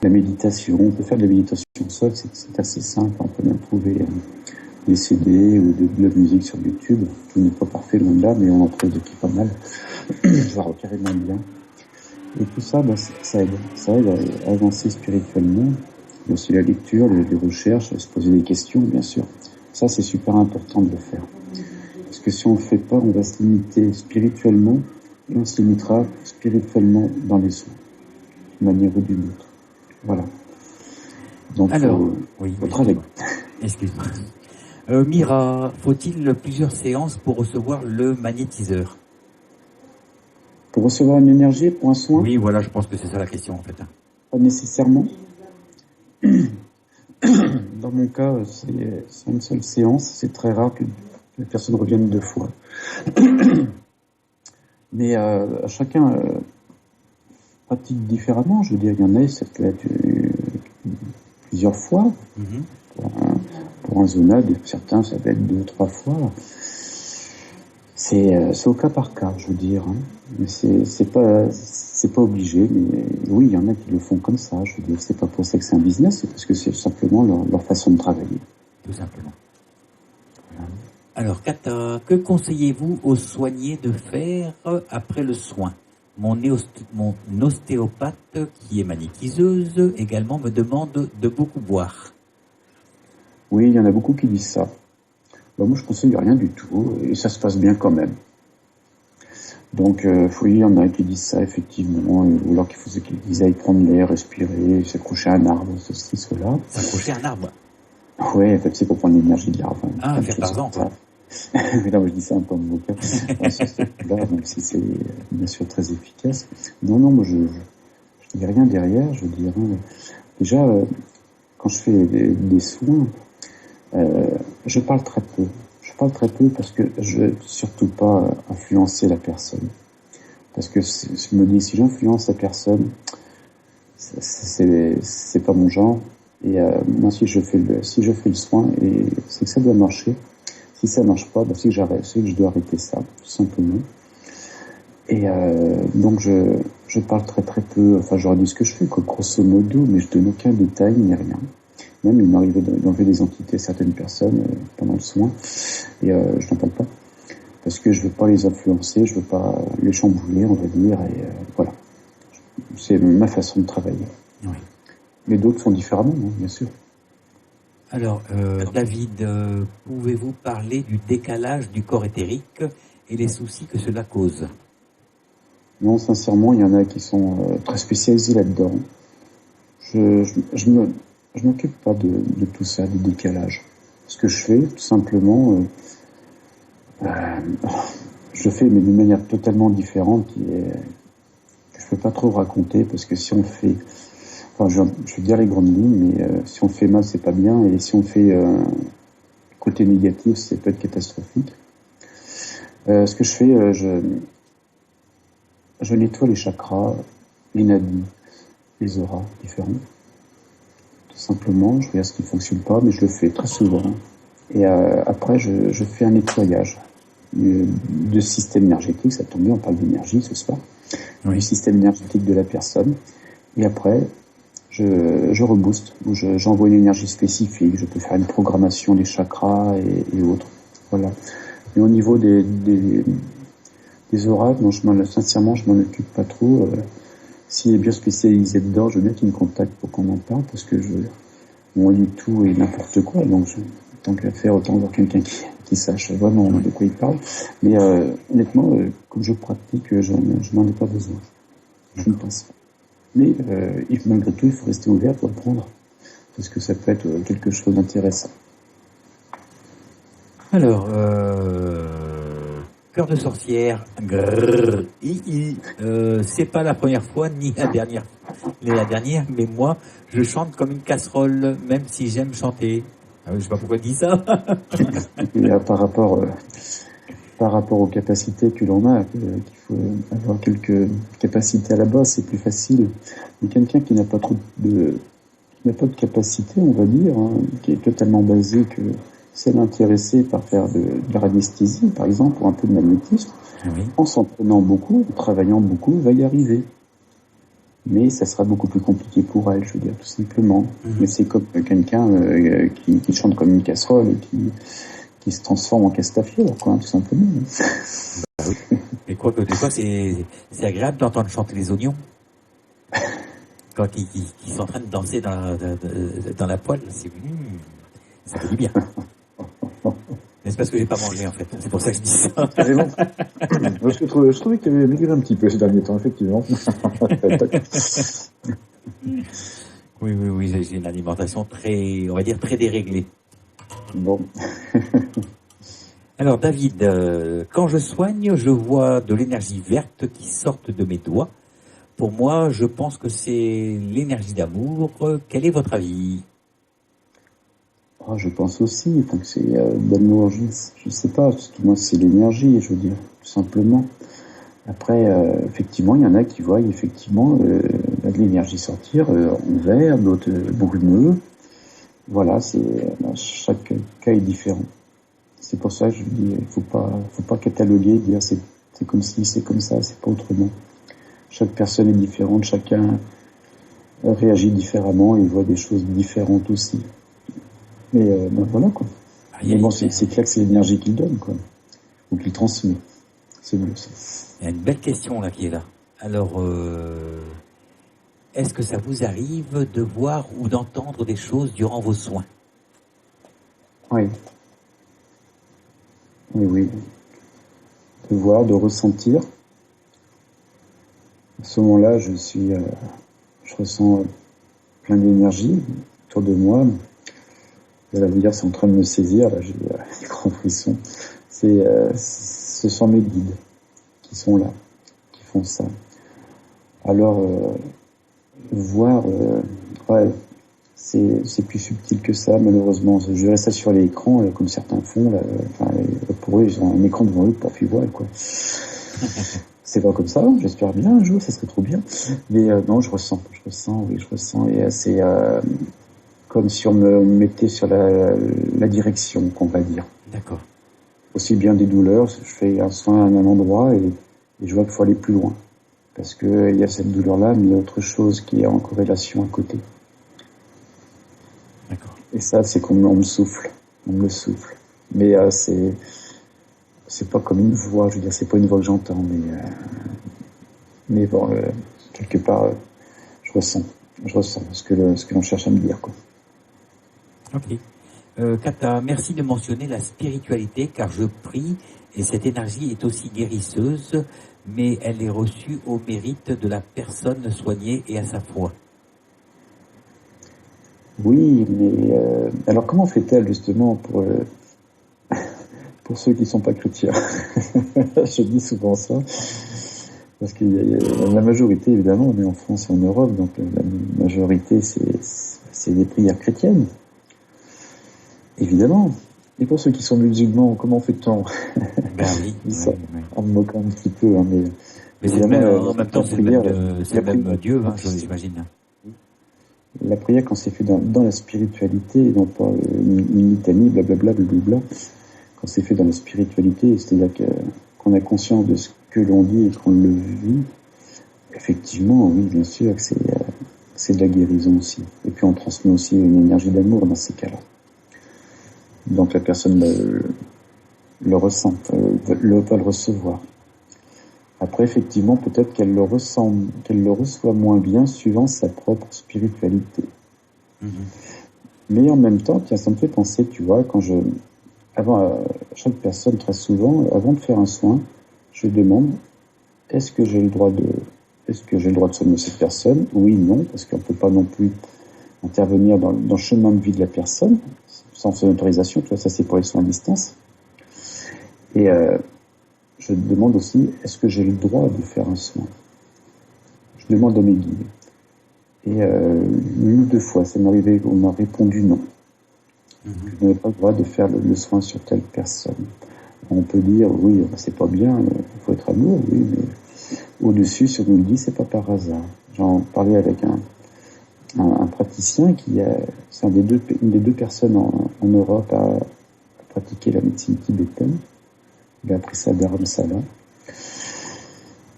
Speaker 2: la méditation. On peut faire de la méditation seule, c'est assez simple. On peut même trouver des CD ou de la musique sur YouTube. Tout n'est pas parfait, loin de là, mais on en trouve qui pas mal, voire carrément bien. Et tout ça, ça aide à avancer spirituellement. Il y a aussi la lecture, les recherches, se poser des questions, bien sûr. Ça, c'est super important de le faire. Parce que si on le fait pas, on va se limiter spirituellement et on s'limitera spirituellement dans les soins, d'une manière ou d'une autre. Voilà. Donc,
Speaker 1: Alors, oui,
Speaker 2: faut travailler.
Speaker 1: excuse-moi. Mira, faut-il plusieurs séances pour recevoir le magnétiseur?
Speaker 2: Pour recevoir une énergie, pour un soin?
Speaker 1: Oui, voilà, je pense que c'est ça la question en fait.
Speaker 2: Pas nécessairement. Dans mon cas, c'est une seule séance. C'est très rare que la personne revienne 2 fois. Mais chacun pratique différemment. Je veux dire, il y en a, ça peut être plusieurs fois. Pour un zonade, certains, ça peut être 2 ou 3 fois. C'est au cas par cas, je veux dire. Hein. Mais c'est pas obligé. Mais oui, il y en a qui le font comme ça. Je veux dire, c'est pas pour ça que c'est un business, c'est parce que c'est simplement leur façon de travailler.
Speaker 1: Tout simplement. Voilà. Alors, Kata, que conseillez-vous aux soignés de faire après le soin? Mon ostéopathe, qui est magnétiseuse, également me demande de beaucoup boire.
Speaker 2: Oui, il y en a beaucoup qui disent ça. Ben, moi, je conseille rien du tout, et ça se passe bien quand même. Donc, oui, il y en a qui disent ça, effectivement, ou alors qu'ils aillent prendre l'air, respirer, s'accrocher à un arbre, ceci, cela.
Speaker 1: S'accrocher à un arbre?
Speaker 2: Ouais, en fait, c'est pour prendre l'énergie de l'arbre.
Speaker 1: Ah, faire Tarzan, quoi.
Speaker 2: Mais là, moi, je dis ça un peu en avocat. Là, même si c'est bien sûr très efficace. Non, moi, je dis rien derrière, je veux dire. Déjà, quand je fais des soins, je parle très peu. Je parle très peu parce que je veux surtout pas influencer la personne. Parce que je me dis, si j'influence la personne, c'est pas mon genre. Et moi, si je fais le soin, et c'est que ça doit marcher. Si ça marche pas, c'est que j'arrête, c'est que je dois arrêter ça, tout simplement. Et donc je parle très très peu. Enfin, je leur dis ce que je fais, quoi, grosso modo, mais je donne aucun détail ni rien. Même il m'arrivait d'enlever des entités à certaines personnes pendant le soin, et je n'en parle pas parce que je veux pas les influencer, je veux pas les chambouler, on va dire, et voilà. C'est ma façon de travailler.
Speaker 1: Oui.
Speaker 2: Mais d'autres font différemment, hein, bien sûr.
Speaker 1: Alors, David, pouvez-vous parler du décalage du corps éthérique et les soucis que cela cause?
Speaker 2: Non, sincèrement, il y en a qui sont très spécialisés là-dedans. Je m'occupe pas de tout ça, du décalage. Ce que je fais, tout simplement, je le fais, mais d'une manière totalement différente, que je peux pas trop raconter, parce que si on fait, enfin, je vais dire les grandes lignes, mais si on fait mal, c'est pas bien, et si on fait côté négatif, ça peut être catastrophique. Ce que je fais, je nettoie les chakras, les nadis, les auras différents. Tout simplement, je regarde ce qui fonctionne pas, mais je le fais très souvent. Et après, je fais un nettoyage de système énergétique. Ça tombe bien, on parle d'énergie ce soir. Oui. Du système énergétique de la personne. Et après, je rebooste. J'envoie une énergie spécifique. Je peux faire une programmation des chakras et autres. Voilà. Et au niveau des auras, non, sincèrement, je m'en occupe pas trop. S'il est bien spécialisé dedans, je veux bien qu'il me contacte pour qu'on en parle, parce que on lit tout et n'importe quoi, donc tant qu'à faire, autant avoir quelqu'un qui sache vraiment de quoi il parle. Mais honnêtement, comme je pratique, je n'en ai pas besoin. Je ne pense pas. Mais malgré tout, il faut rester ouvert pour apprendre, parce que ça peut être quelque chose d'intéressant.
Speaker 1: Alors, Cœur de sorcière, c'est pas la première fois ni la dernière, mais moi, je chante comme une casserole, même si j'aime chanter. Je sais pas pourquoi je dis ça.
Speaker 2: Et par rapport aux capacités que l'on a, qu'il faut avoir quelques capacités à la base, c'est plus facile. Mais quelqu'un qui n'a pas de capacité, on va dire, hein, qui est totalement basé que celle intéressée par faire de la radiesthésie, par exemple, ou un peu de magnétisme, oui. En s'entraînant beaucoup, en travaillant beaucoup, va y arriver. Mais ça sera beaucoup plus compliqué pour elle, je veux dire, tout simplement. Mais c'est comme quelqu'un qui chante comme une casserole et qui se transforme en castafiore, quoi, tout simplement.
Speaker 1: Bah oui. Et quoi que des fois, c'est agréable d'entendre chanter les oignons. Quand ils sont en train de danser dans la poêle, ça fait du bien. c'est parce que j'ai pas mangé, en fait. C'est pour ça que je dis ça.
Speaker 2: Carrément. Je trouvais qu'il avait maigri un petit peu ces derniers temps, effectivement.
Speaker 1: Oui, j'ai une alimentation très, on va dire, très déréglée.
Speaker 2: Bon.
Speaker 1: Alors, David, quand je soigne, je vois de l'énergie verte qui sort de mes doigts. Pour moi, je pense que c'est l'énergie d'amour. Quel est votre avis?
Speaker 2: Ah, je pense aussi, tant que c'est d'amour, je sais pas, parce que moi c'est l'énergie, je veux dire, tout simplement. Après, effectivement, il y en a qui voient effectivement de l'énergie sortir en vert, d'autres brumeux. Voilà, chaque cas est différent. C'est pour ça que je dis, faut pas cataloguer, dire c'est comme ci, c'est comme ça, c'est pas autrement. Chaque personne est différente, chacun réagit différemment et voit des choses différentes aussi. Mais ben voilà quoi. Mais bon, c'est clair que c'est l'énergie qu'il donne quoi, ou qu'il transmet. C'est mieux ça.
Speaker 1: Il y a une belle question là qui est là. Alors, est-ce que ça vous arrive de voir ou d'entendre des choses durant vos soins?
Speaker 2: Oui. Oui. De voir, de ressentir. À ce moment-là, je ressens plein d'énergie autour de moi. Là, vous dire, c'est en train de me saisir. Là, j'ai des grands frissons. Ce sont mes guides qui sont là, qui font ça. Alors, voir, ouais, c'est plus subtil que ça, malheureusement. Je verrais ça sur l'écran, comme certains font. Là, pour eux, ils ont un écran devant eux pour qu'ils voient, quoi. C'est pas comme ça, j'espère bien un jour, ça serait trop bien. Mais non, je ressens, et c'est comme si on me mettait sur la direction, qu'on va dire.
Speaker 1: D'accord.
Speaker 2: Aussi bien des douleurs, je fais un soin à un endroit et je vois qu'il faut aller plus loin. Parce que il y a cette douleur-là, mais il y a autre chose qui est en corrélation à côté.
Speaker 1: D'accord.
Speaker 2: Et ça, c'est qu'on me souffle, on me le souffle. Mais c'est pas comme une voix, je veux dire, c'est pas une voix que j'entends, mais bon, quelque part, je ressens ce que l'on cherche à me dire, quoi.
Speaker 1: Ok. Kata, merci de mentionner la spiritualité, car je prie et cette énergie est aussi guérisseuse, mais elle est reçue au mérite de la personne soignée et à sa foi.
Speaker 2: Oui, mais alors comment fait-elle justement pour ceux qui sont pas chrétiens? Je dis souvent ça. Parce que la majorité, évidemment, on est en France et en Europe, donc la majorité, c'est des prières chrétiennes. Évidemment. Et pour ceux qui sont musulmans, comment fait-on?
Speaker 1: Ben oui.
Speaker 2: En me moquant un petit peu, hein,
Speaker 1: mais c'est même, en même temps, c'est le même Dieu, hein, j'imagine.
Speaker 2: La prière, quand c'est fait dans la spiritualité, et non pas une litanie, blablabla, quand c'est fait dans la spiritualité, c'est-à-dire qu'on a conscience de ce que l'on dit et qu'on le vit, effectivement, oui, bien sûr, que c'est de la guérison aussi. Et puis on transmet aussi une énergie d'amour dans ces cas-là. Donc la personne le ressent, va le recevoir. Après, effectivement, peut-être qu'elle le reçoit moins bien suivant sa propre spiritualité. Mm-hmm. Mais en même temps, tiens, ça me fait penser, tu vois, chaque personne, très souvent, avant de faire un soin, je demande, est-ce que j'ai le droit de soigner cette personne? Oui, non, parce qu'on peut pas non plus intervenir dans le chemin de vie de la personne, sans son autorisation, tu vois, ça c'est pour les soins à distance. Et je demande aussi, est-ce que j'ai le droit de faire un soin? Je demande à mes guides. Et une ou deux fois, ça m'est arrivé, on m'a répondu non. Mm-hmm. Je n'avais pas le droit de faire le soin sur telle personne. On peut dire, oui, c'est pas bien, il faut être amour, oui, mais au-dessus, si on nous le dit, c'est pas par hasard. J'en parlais avec un praticien c'est une des deux personnes en Europe à pratiquer la médecine tibétaine. Il a appris ça d'Aramsala.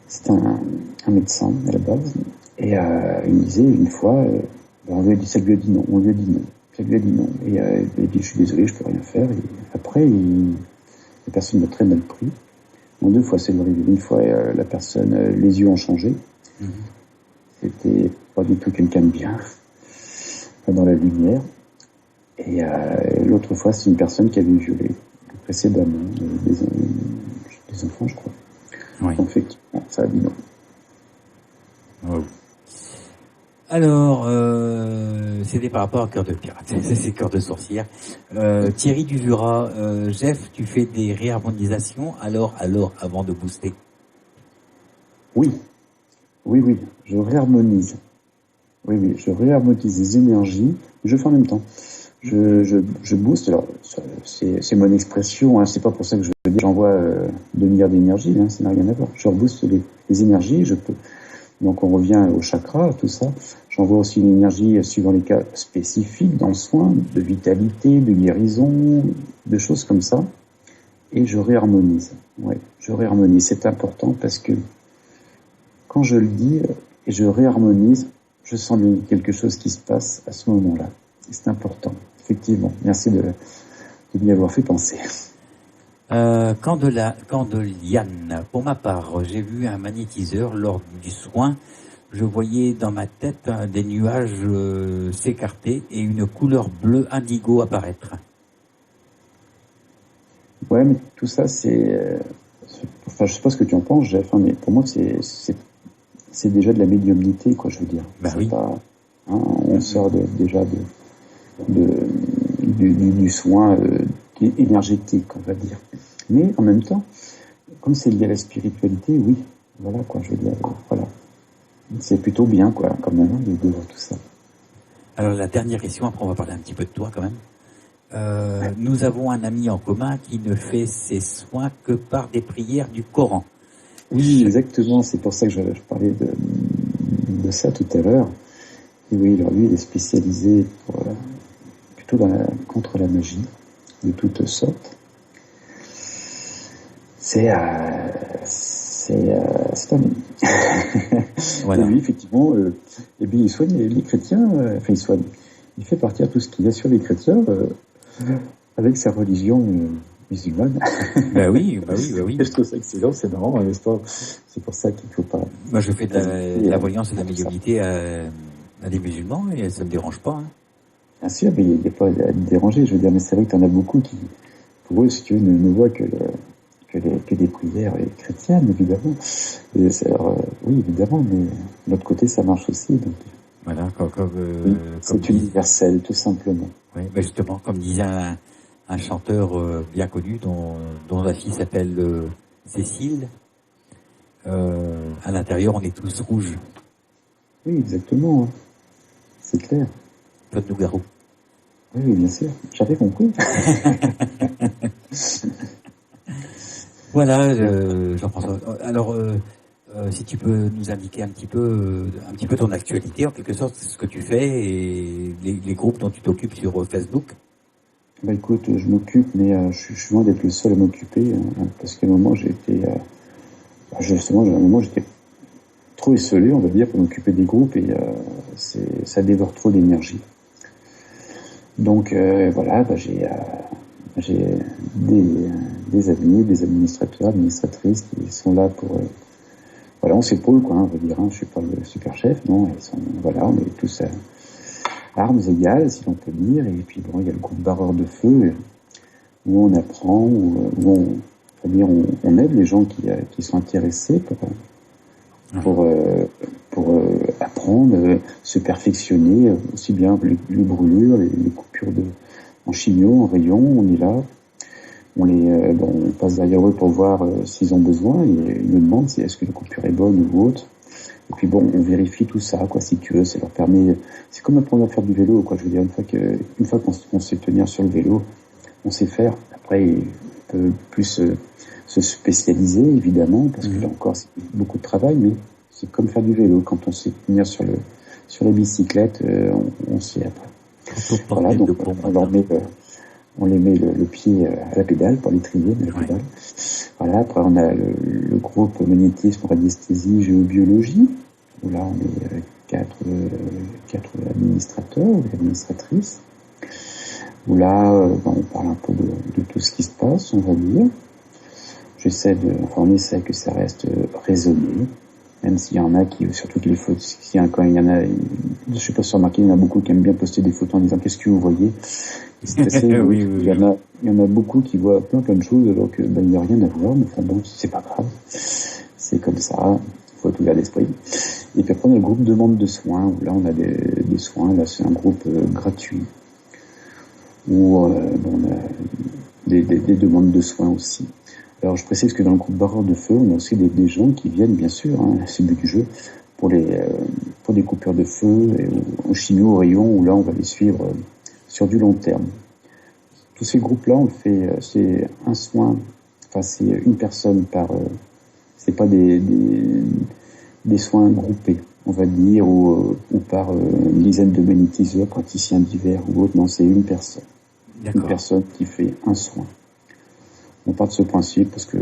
Speaker 2: C'est un médecin à la base. Et il me disait une fois, ça lui a dit non. Ça lui a dit non. Et il a dit, je suis désolé, je peux rien faire. Et après, la personne l'a très mal pris. En deux fois, c'est arrivé. Une fois, la personne, les yeux ont changé. Mm-hmm. C'était pas du tout quelqu'un de bien, pas dans la lumière. Et l'autre fois, c'est une personne qui avait violé précédemment, des enfants, je crois.
Speaker 1: Oui.
Speaker 2: Donc, effectivement, ça a dit non.
Speaker 1: Oh. Alors, c'était par rapport à Cœur de Pirate, c'est Cœur de Sorcière. Thierry Duvura, Jeff, tu fais des réharmonisations alors, avant de booster?
Speaker 2: Oui, je réharmonise. Oui, je réharmonise les énergies, je fais en même temps. Je booste, alors c'est mon expression, hein, c'est pas pour ça que j'envoie 2 milliards d'énergie, hein, ça n'a rien à voir. Je rebooste les énergies, je peux. Donc on revient au chakra, tout ça. J'envoie aussi une énergie suivant les cas spécifiques dans le soin, de vitalité, de guérison, de choses comme ça. Et je réharmonise. Ouais, je réharmonise. C'est important parce que quand je le dis et je réharmonise, je sens bien quelque chose qui se passe à ce moment-là. Et c'est important, effectivement. Merci de m'y avoir fait penser.
Speaker 1: Candeliane, pour ma part, j'ai vu un magnétiseur lors du soin. Je voyais dans ma tête des nuages s'écarter et une couleur bleue indigo apparaître.
Speaker 2: Ouais, mais tout ça, enfin, je sais pas ce que tu en penses, Jeff, hein, mais pour moi, c'est déjà de la médiumnité, quoi, je veux dire.
Speaker 1: Ben oui.
Speaker 2: Pas, hein, on sort déjà du soin énergétique, on va dire. Mais en même temps, comme c'est lié à la spiritualité, oui, voilà, quoi, je veux dire, voilà. C'est plutôt bien, quoi, quand même, de voir tout ça.
Speaker 1: Alors la dernière question, après on va parler un petit peu de toi quand même. Nous avons un ami en commun qui ne fait ses soins que par des prières du Coran.
Speaker 2: Oui, exactement, c'est pour ça que je parlais de ça tout à l'heure. Et oui, alors lui, il est spécialisé plutôt contre la magie, de toutes sortes. C'est un
Speaker 1: Voilà.
Speaker 2: Et lui, effectivement, et bien, il soigne les chrétiens, il fait partir tout ce qu'il y a sur les chrétiens avec sa religion musulmane.
Speaker 1: Bah oui.
Speaker 2: Et je trouve ça excellent, c'est marrant, hein, c'est pour ça qu'il faut pas.
Speaker 1: Moi, je fais de la voyance et de la médiumnité à des musulmans et ça me dérange pas. Hein.
Speaker 2: Bien sûr, mais il n'y a pas à te déranger, je veux dire, mais c'est vrai que t'en as beaucoup qui, pour eux, si tu veux, ne voient que des prières chrétiennes, évidemment. Et alors, oui, évidemment, mais de l'autre côté, ça marche aussi. Donc,
Speaker 1: voilà,
Speaker 2: oui, c'est universel, tout simplement.
Speaker 1: Oui, ben justement, comme disait un chanteur bien connu dont la fille s'appelle Cécile, à l'intérieur, on est tous rouges.
Speaker 2: Oui, exactement. Hein. C'est clair.
Speaker 1: Claude Nougaro.
Speaker 2: Oui, bien sûr. J'avais compris.
Speaker 1: Voilà, Jean-François. Alors, si tu peux nous indiquer un petit peu ton actualité, en quelque sorte, ce que tu fais et les groupes dont tu t'occupes sur Facebook.
Speaker 2: Bah écoute, je m'occupe, mais je suis loin d'être le seul à m'occuper, hein, parce qu'à un moment j'étais trop esselé, on va dire, pour m'occuper des groupes et ça dévore trop d'énergie. Donc voilà, bah, j'ai des amis, des administrateurs, administratrices qui sont là pour voilà, on s'épaule quoi, on va dire. Hein, je suis pas le super chef, non. Voilà, on est tous à armes égales, si l'on peut dire. Et puis bon, il y a le groupe barreur de feu où on apprend, où on aide les gens qui sont intéressés pour apprendre, se perfectionner, aussi bien les brûlures, les coupures en chimio, en rayon, on est là. On passe derrière eux pour voir s'ils ont besoin et ils nous demandent si est-ce que la coupure est bonne ou autre. Et puis bon, on vérifie tout ça, quoi, si tu veux, ça leur permet, c'est comme apprendre à faire du vélo, quoi, je veux dire, une fois qu'on sait tenir sur le vélo, on sait faire. Après, il peut plus se spécialiser, évidemment, parce que là encore, c'est beaucoup de travail, mais c'est comme faire du vélo. Quand on sait tenir sur la bicyclette, on sait après. Voilà, donc on les met le pied à la pédale pour les trier de la pédale. Voilà, après on a le groupe magnétisme, radiesthésie, géobiologie, où là on est quatre administrateurs ou administratrices, où là on parle un peu de tout ce qui se passe, on va dire. On essaie que ça reste raisonné, Même s'il y en a qui, surtout que les photos, quand il y en a, je sais pas si remarqué, il y en a beaucoup qui aiment bien poster des photos en disant qu'est-ce que vous voyez. Et c'est assez,
Speaker 1: Oui.
Speaker 2: il y en a beaucoup qui voient plein de choses alors que, il n'y a rien à voir, mais enfin bon, c'est pas grave. C'est comme ça. Faut être ouvert d'esprit. Et puis après, on a le groupe demande de soins, où là, on a des soins. Là, c'est un groupe gratuit, où on a des demandes de soins aussi. Alors, je précise que dans le groupe barreur de feu, on a aussi des gens qui viennent, bien sûr, c'est le but du jeu, pour des coupures de feu, et au chimio, au rayon, où là, on va les suivre sur du long terme. Tous ces groupes-là, on le fait, c'est un soin, enfin, c'est une personne par, c'est pas des soins groupés, on va dire, ou par une dizaine de magnétiseurs, praticiens divers ou autres. Non, c'est une personne.
Speaker 1: D'accord.
Speaker 2: Une personne qui fait un soin. On part de ce principe parce que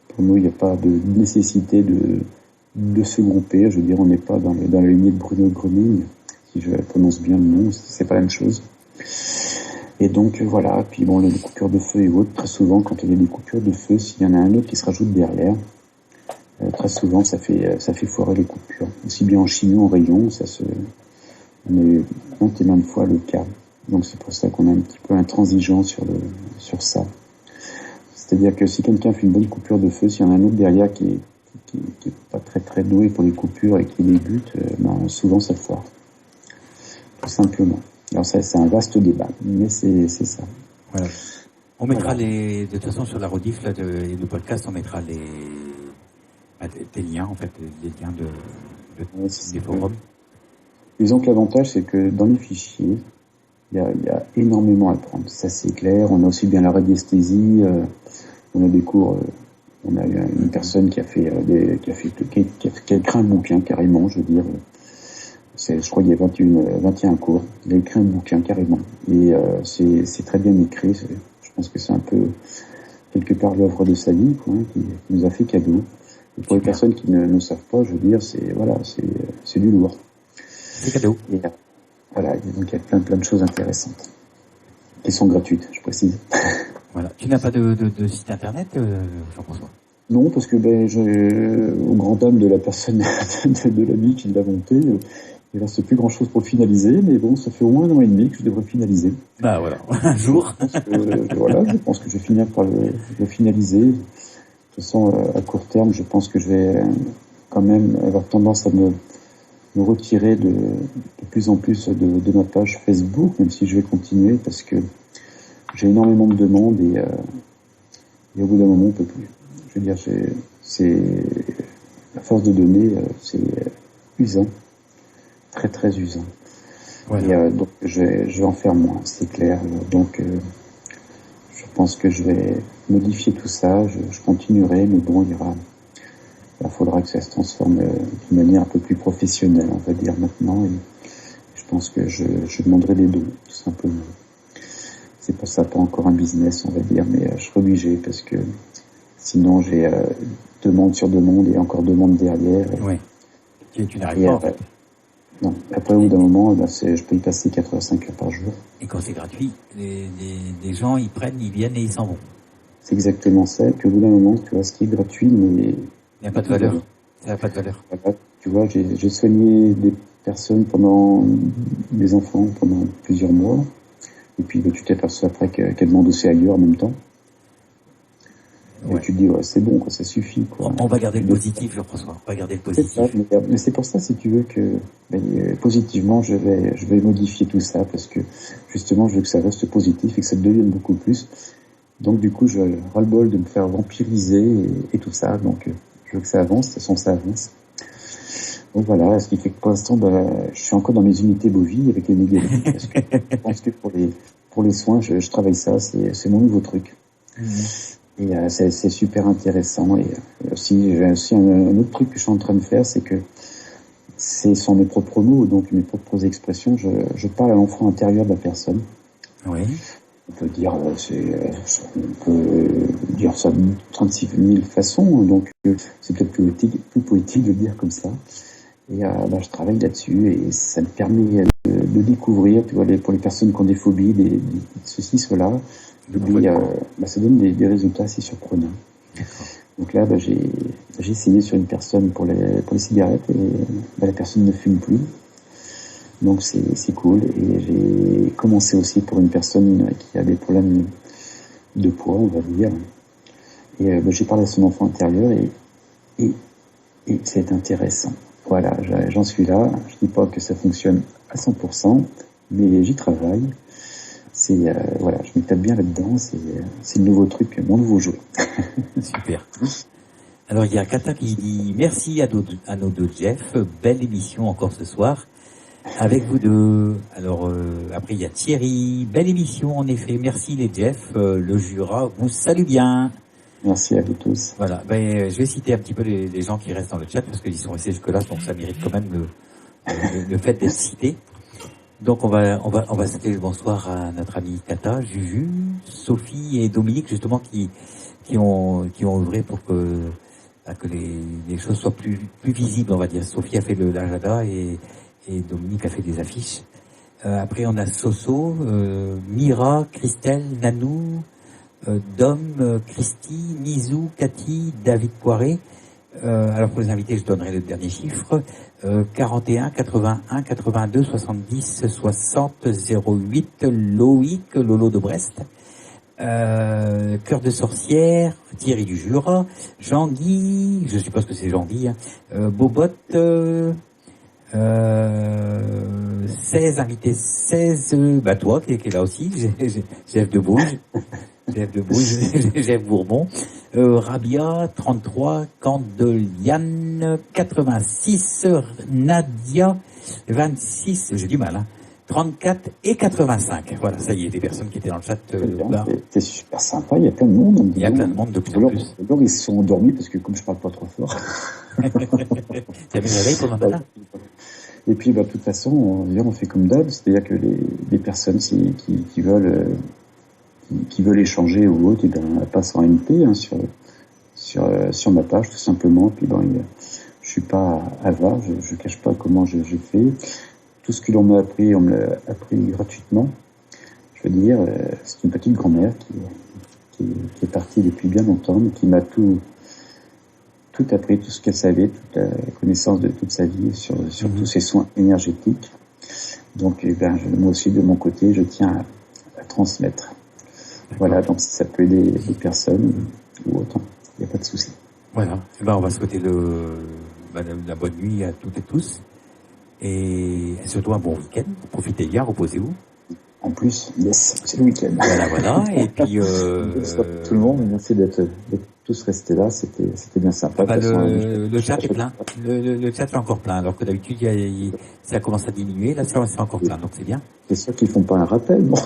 Speaker 2: pour nous, il n'y a pas de nécessité de se grouper. Je veux dire, on n'est pas dans la lignée de Bruno Gröning, si je prononce bien le nom, c'est pas la même chose. Et donc voilà, puis bon, les coupures de feu et autres, très souvent, quand il y a des coupures de feu, s'il y en a un autre qui se rajoute derrière, très souvent, ça fait foirer les coupures. Aussi bien en chimio, en rayon, on a eu maintes et maintes fois le cas. Donc c'est pour ça qu'on est un petit peu intransigeant sur ça. C'est-à-dire que si quelqu'un fait une bonne coupure de feu, s'il y en a un autre derrière qui est pas très doué pour les coupures et qui débute, souvent ça foire. Tout simplement. Alors ça, c'est un vaste débat, mais c'est ça.
Speaker 1: Voilà. On mettra de toute façon sur la rediff là, du podcast, on mettra des liens, en fait, des liens des forums.
Speaker 2: Disons que l'avantage, c'est que dans les fichiers, il y a énormément à prendre. Ça, c'est clair. On a aussi bien la radiesthésie, on a des cours, on a une personne qui a écrit un bouquin carrément, je veux dire. Je crois qu'il y a 21 cours. Il a écrit un bouquin carrément. Et c'est très bien écrit. Je pense que c'est un peu, quelque part, l'œuvre de sa vie, quoi, qui nous a fait cadeau. Et pour les personnes qui ne savent pas, je veux dire, c'est du lourd.
Speaker 1: C'est cadeau.
Speaker 2: Et voilà, donc il y a plein de choses intéressantes. Qui sont gratuites, je précise.
Speaker 1: Voilà. Tu n'as pas de site internet, Jean-François?
Speaker 2: Non, parce que au grand dam de la personne de l'ami qui l'a monté, il ne reste plus grand chose pour finaliser, mais bon, ça fait au moins 1 an et demi que je devrais finaliser.
Speaker 1: Bah voilà, un jour.
Speaker 2: Je pense que je vais finir par le finaliser. De toute façon, à court terme, je pense que je vais quand même avoir tendance à me retirer de plus en plus de ma page Facebook, même si je vais continuer, parce que j'ai énormément de demandes et au bout d'un moment, on peut plus. Je veux dire, c'est la force de donner, c'est usant, très très usant. Voilà. Et donc je vais en faire moins, c'est clair. Donc je pense que je vais modifier tout ça. Je continuerai, mais bon, il faudra que ça se transforme d'une manière un peu plus professionnelle, on va dire maintenant. Et je pense que je demanderai des dons, tout simplement. C'est pour ça pas encore un business, on va dire, mais je serai obligé parce que sinon j'ai demande sur demande et encore demande derrière.
Speaker 1: Oui. Tu n'arrives pas en fait.
Speaker 2: Non. Après, au bout d'un moment, je peux y passer 4 à 5 heures par jour.
Speaker 1: Et quand c'est gratuit, les gens, ils prennent, ils viennent et ils s'en vont.
Speaker 2: C'est exactement ça. Puis au bout d'un moment, tu vois, ce qui est gratuit, mais...
Speaker 1: Il n'y a pas de valeur. Ça n'a pas de valeur.
Speaker 2: Tu vois, j'ai soigné des personnes des enfants pendant plusieurs mois. Et puis, tu t'aperçois après qu'elles demandent aussi ailleurs en même temps. Ouais. Et tu te dis, ouais, c'est bon, quoi, ça suffit, quoi.
Speaker 1: On va garder le positif, Jean-François. On va garder le positif.
Speaker 2: C'est ça, mais c'est pour ça, si tu veux, que positivement, je vais modifier tout ça, parce que justement, je veux que ça reste positif et que ça devienne beaucoup plus. Donc, du coup, je ras-le-bol de me faire vampiriser et tout ça. Donc, je veux que ça avance. De toute façon, ça avance. Donc voilà, ce qui fait que pour l'instant, je suis encore dans mes unités bovies avec les négatives. Parce que je pense que pour les soins, je travaille ça. C'est mon nouveau truc. Et c'est super intéressant. Et j'ai aussi un autre truc que je suis en train de faire, c'est que ce sont mes propres mots, donc mes propres expressions. Je parle à l'enfant intérieur de la personne.
Speaker 1: Oui.
Speaker 2: On peut dire ça de 36 000 façons, donc c'est peut-être plus poétique de le dire comme ça. Et je travaille là-dessus et ça me permet de découvrir, tu vois, pour les personnes qui ont des phobies, ceci, cela. Ça donne des résultats assez surprenants. Donc là, j'ai j'ai essayé sur une personne pour les cigarettes et la personne ne fume plus. Donc c'est cool. Et j'ai commencé aussi pour une personne qui a des problèmes de poids, on va dire. Et j'ai parlé à son enfant intérieur et c'est intéressant. Voilà, j'en suis là. Je dis pas que ça fonctionne à 100%, mais j'y travaille. Voilà, je me tape bien là-dedans. C'est le nouveau truc, mon nouveau jeu.
Speaker 1: Super. Alors il y a Kata qui dit merci à nos deux Jeff, belle émission encore ce soir avec vous deux. Alors après il y a Thierry, belle émission en effet, merci les Jeff, le Jura vous salue bien.
Speaker 2: Merci à vous tous.
Speaker 1: Voilà, je vais citer un petit peu les gens qui restent dans le chat parce qu'ils sont restés jusque-là, donc ça mérite quand même le fait d'être cité. Donc on va souhaiter le bonsoir à notre ami Kata, Juju, Sophie et Dominique justement qui ont œuvré pour que les choses soient plus visibles, on va dire. Sophie a fait l'agenda et Dominique a fait des affiches. Après on a Soso, Mira, Christelle, Nanou, Dom, Christy, Nizou, Cathy, David Poiré. Alors pour les invités, je donnerai le dernier chiffre. 41, 81, 82, 70, 60, 08, Loïc, Lolo de Brest. Cœur de sorcière, Thierry du Jura, Jean-Guy, je suppose que c'est Jean-Guy, Bobot, 16 invités, 16, toi qui est là aussi, Jeff de Bouge, Jeff Bourbon, Rabia, 33, Candeliane, 86, Nadia, 26, j'ai du mal, 34 et 85. Voilà, ça y est, des personnes qui étaient dans le chat.
Speaker 2: C'est super sympa, il y a plein de monde.
Speaker 1: Il y a plein de monde de plus en plus.
Speaker 2: D'abord, ils se sont endormis parce que comme je parle pas trop fort.
Speaker 1: Tu as mis le réveil pendant le matin?
Speaker 2: Et puis, de toute façon, on fait comme d'hab, c'est-à-dire que les personnes qui veulent échanger ou autre, elles passent en MP sur ma page, tout simplement. Puis je suis pas avare, je cache pas comment je fais. Tout ce que l'on m'a appris, on me l'a appris gratuitement. Je veux dire, c'est une petite grand-mère qui est partie depuis bien longtemps, mais qui m'a tout appris, tout ce qu'elle savait, toute la connaissance de toute sa vie sur tous ces soins énergétiques. Donc, moi aussi, de mon côté, je tiens à transmettre. Voilà, donc si ça peut aider des personnes ou autant, il n'y a pas de souci.
Speaker 1: Voilà, on va souhaiter la bonne nuit à toutes et tous. Et surtout un bon week-end. Profitez bien, reposez-vous.
Speaker 2: En plus, yes, c'est le week-end.
Speaker 1: Voilà. Et puis
Speaker 2: tout le monde, merci d'être tous restés là. C'était bien sympa.
Speaker 1: Le chat est plein. Le chat est encore plein. Alors que d'habitude, ça commence à diminuer. Là, c'est encore plein. Donc c'est bien.
Speaker 2: C'est sûr qu'ils font pas un rappel, bon.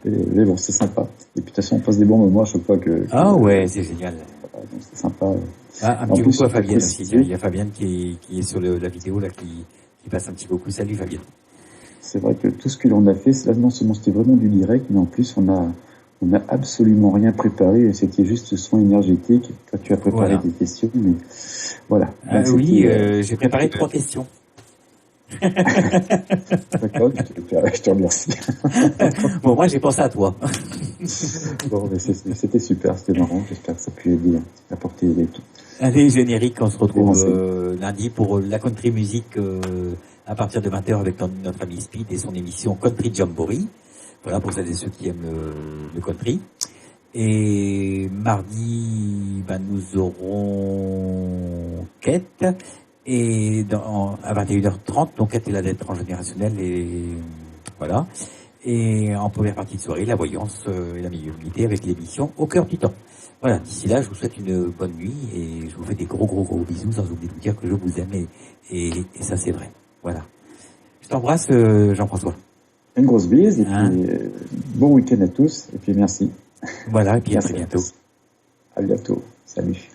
Speaker 2: mais bon, c'est sympa. Et puis de toute façon, on passe des bons moments à chaque fois que
Speaker 1: ouais, c'est génial.
Speaker 2: Donc c'est sympa.
Speaker 1: Un petit coucou à Fabienne aussi. Il y a Fabienne qui est sur la vidéo là, qui passe un petit coucou. Salut Fabienne.
Speaker 2: C'est vrai que tout ce que l'on a fait, là, non seulement c'était vraiment du direct, mais en plus on a absolument rien préparé. C'était juste soin énergétique. Toi, tu as préparé des questions, mais voilà.
Speaker 1: Oui, j'ai préparé 3 questions.
Speaker 2: D'accord, je te remercie.
Speaker 1: Bon, moi j'ai pensé à toi.
Speaker 2: Bon, mais c'était super, c'était marrant. J'espère que ça a pu aider, apporter des tout.
Speaker 1: Allez, générique, on se retrouve lundi pour la country music à partir de 20h avec notre ami Speed et son émission Country Jamboree. Voilà, pour celles et ceux qui aiment le country. Et mardi, nous aurons Kate. Et à 21h30, donc Kate et la dette transgénérationnelle et voilà. Et en première partie de soirée, la voyance et la médiumnité avec l'émission Au cœur du temps. Voilà, d'ici là, je vous souhaite une bonne nuit et je vous fais des gros bisous sans oublier de vous dire que je vous aime et ça c'est vrai. Voilà. Je t'embrasse, Jean-François.
Speaker 2: Une grosse bise et puis bon week-end à tous et puis merci.
Speaker 1: Voilà, et puis à très bientôt.
Speaker 2: À bientôt. Salut.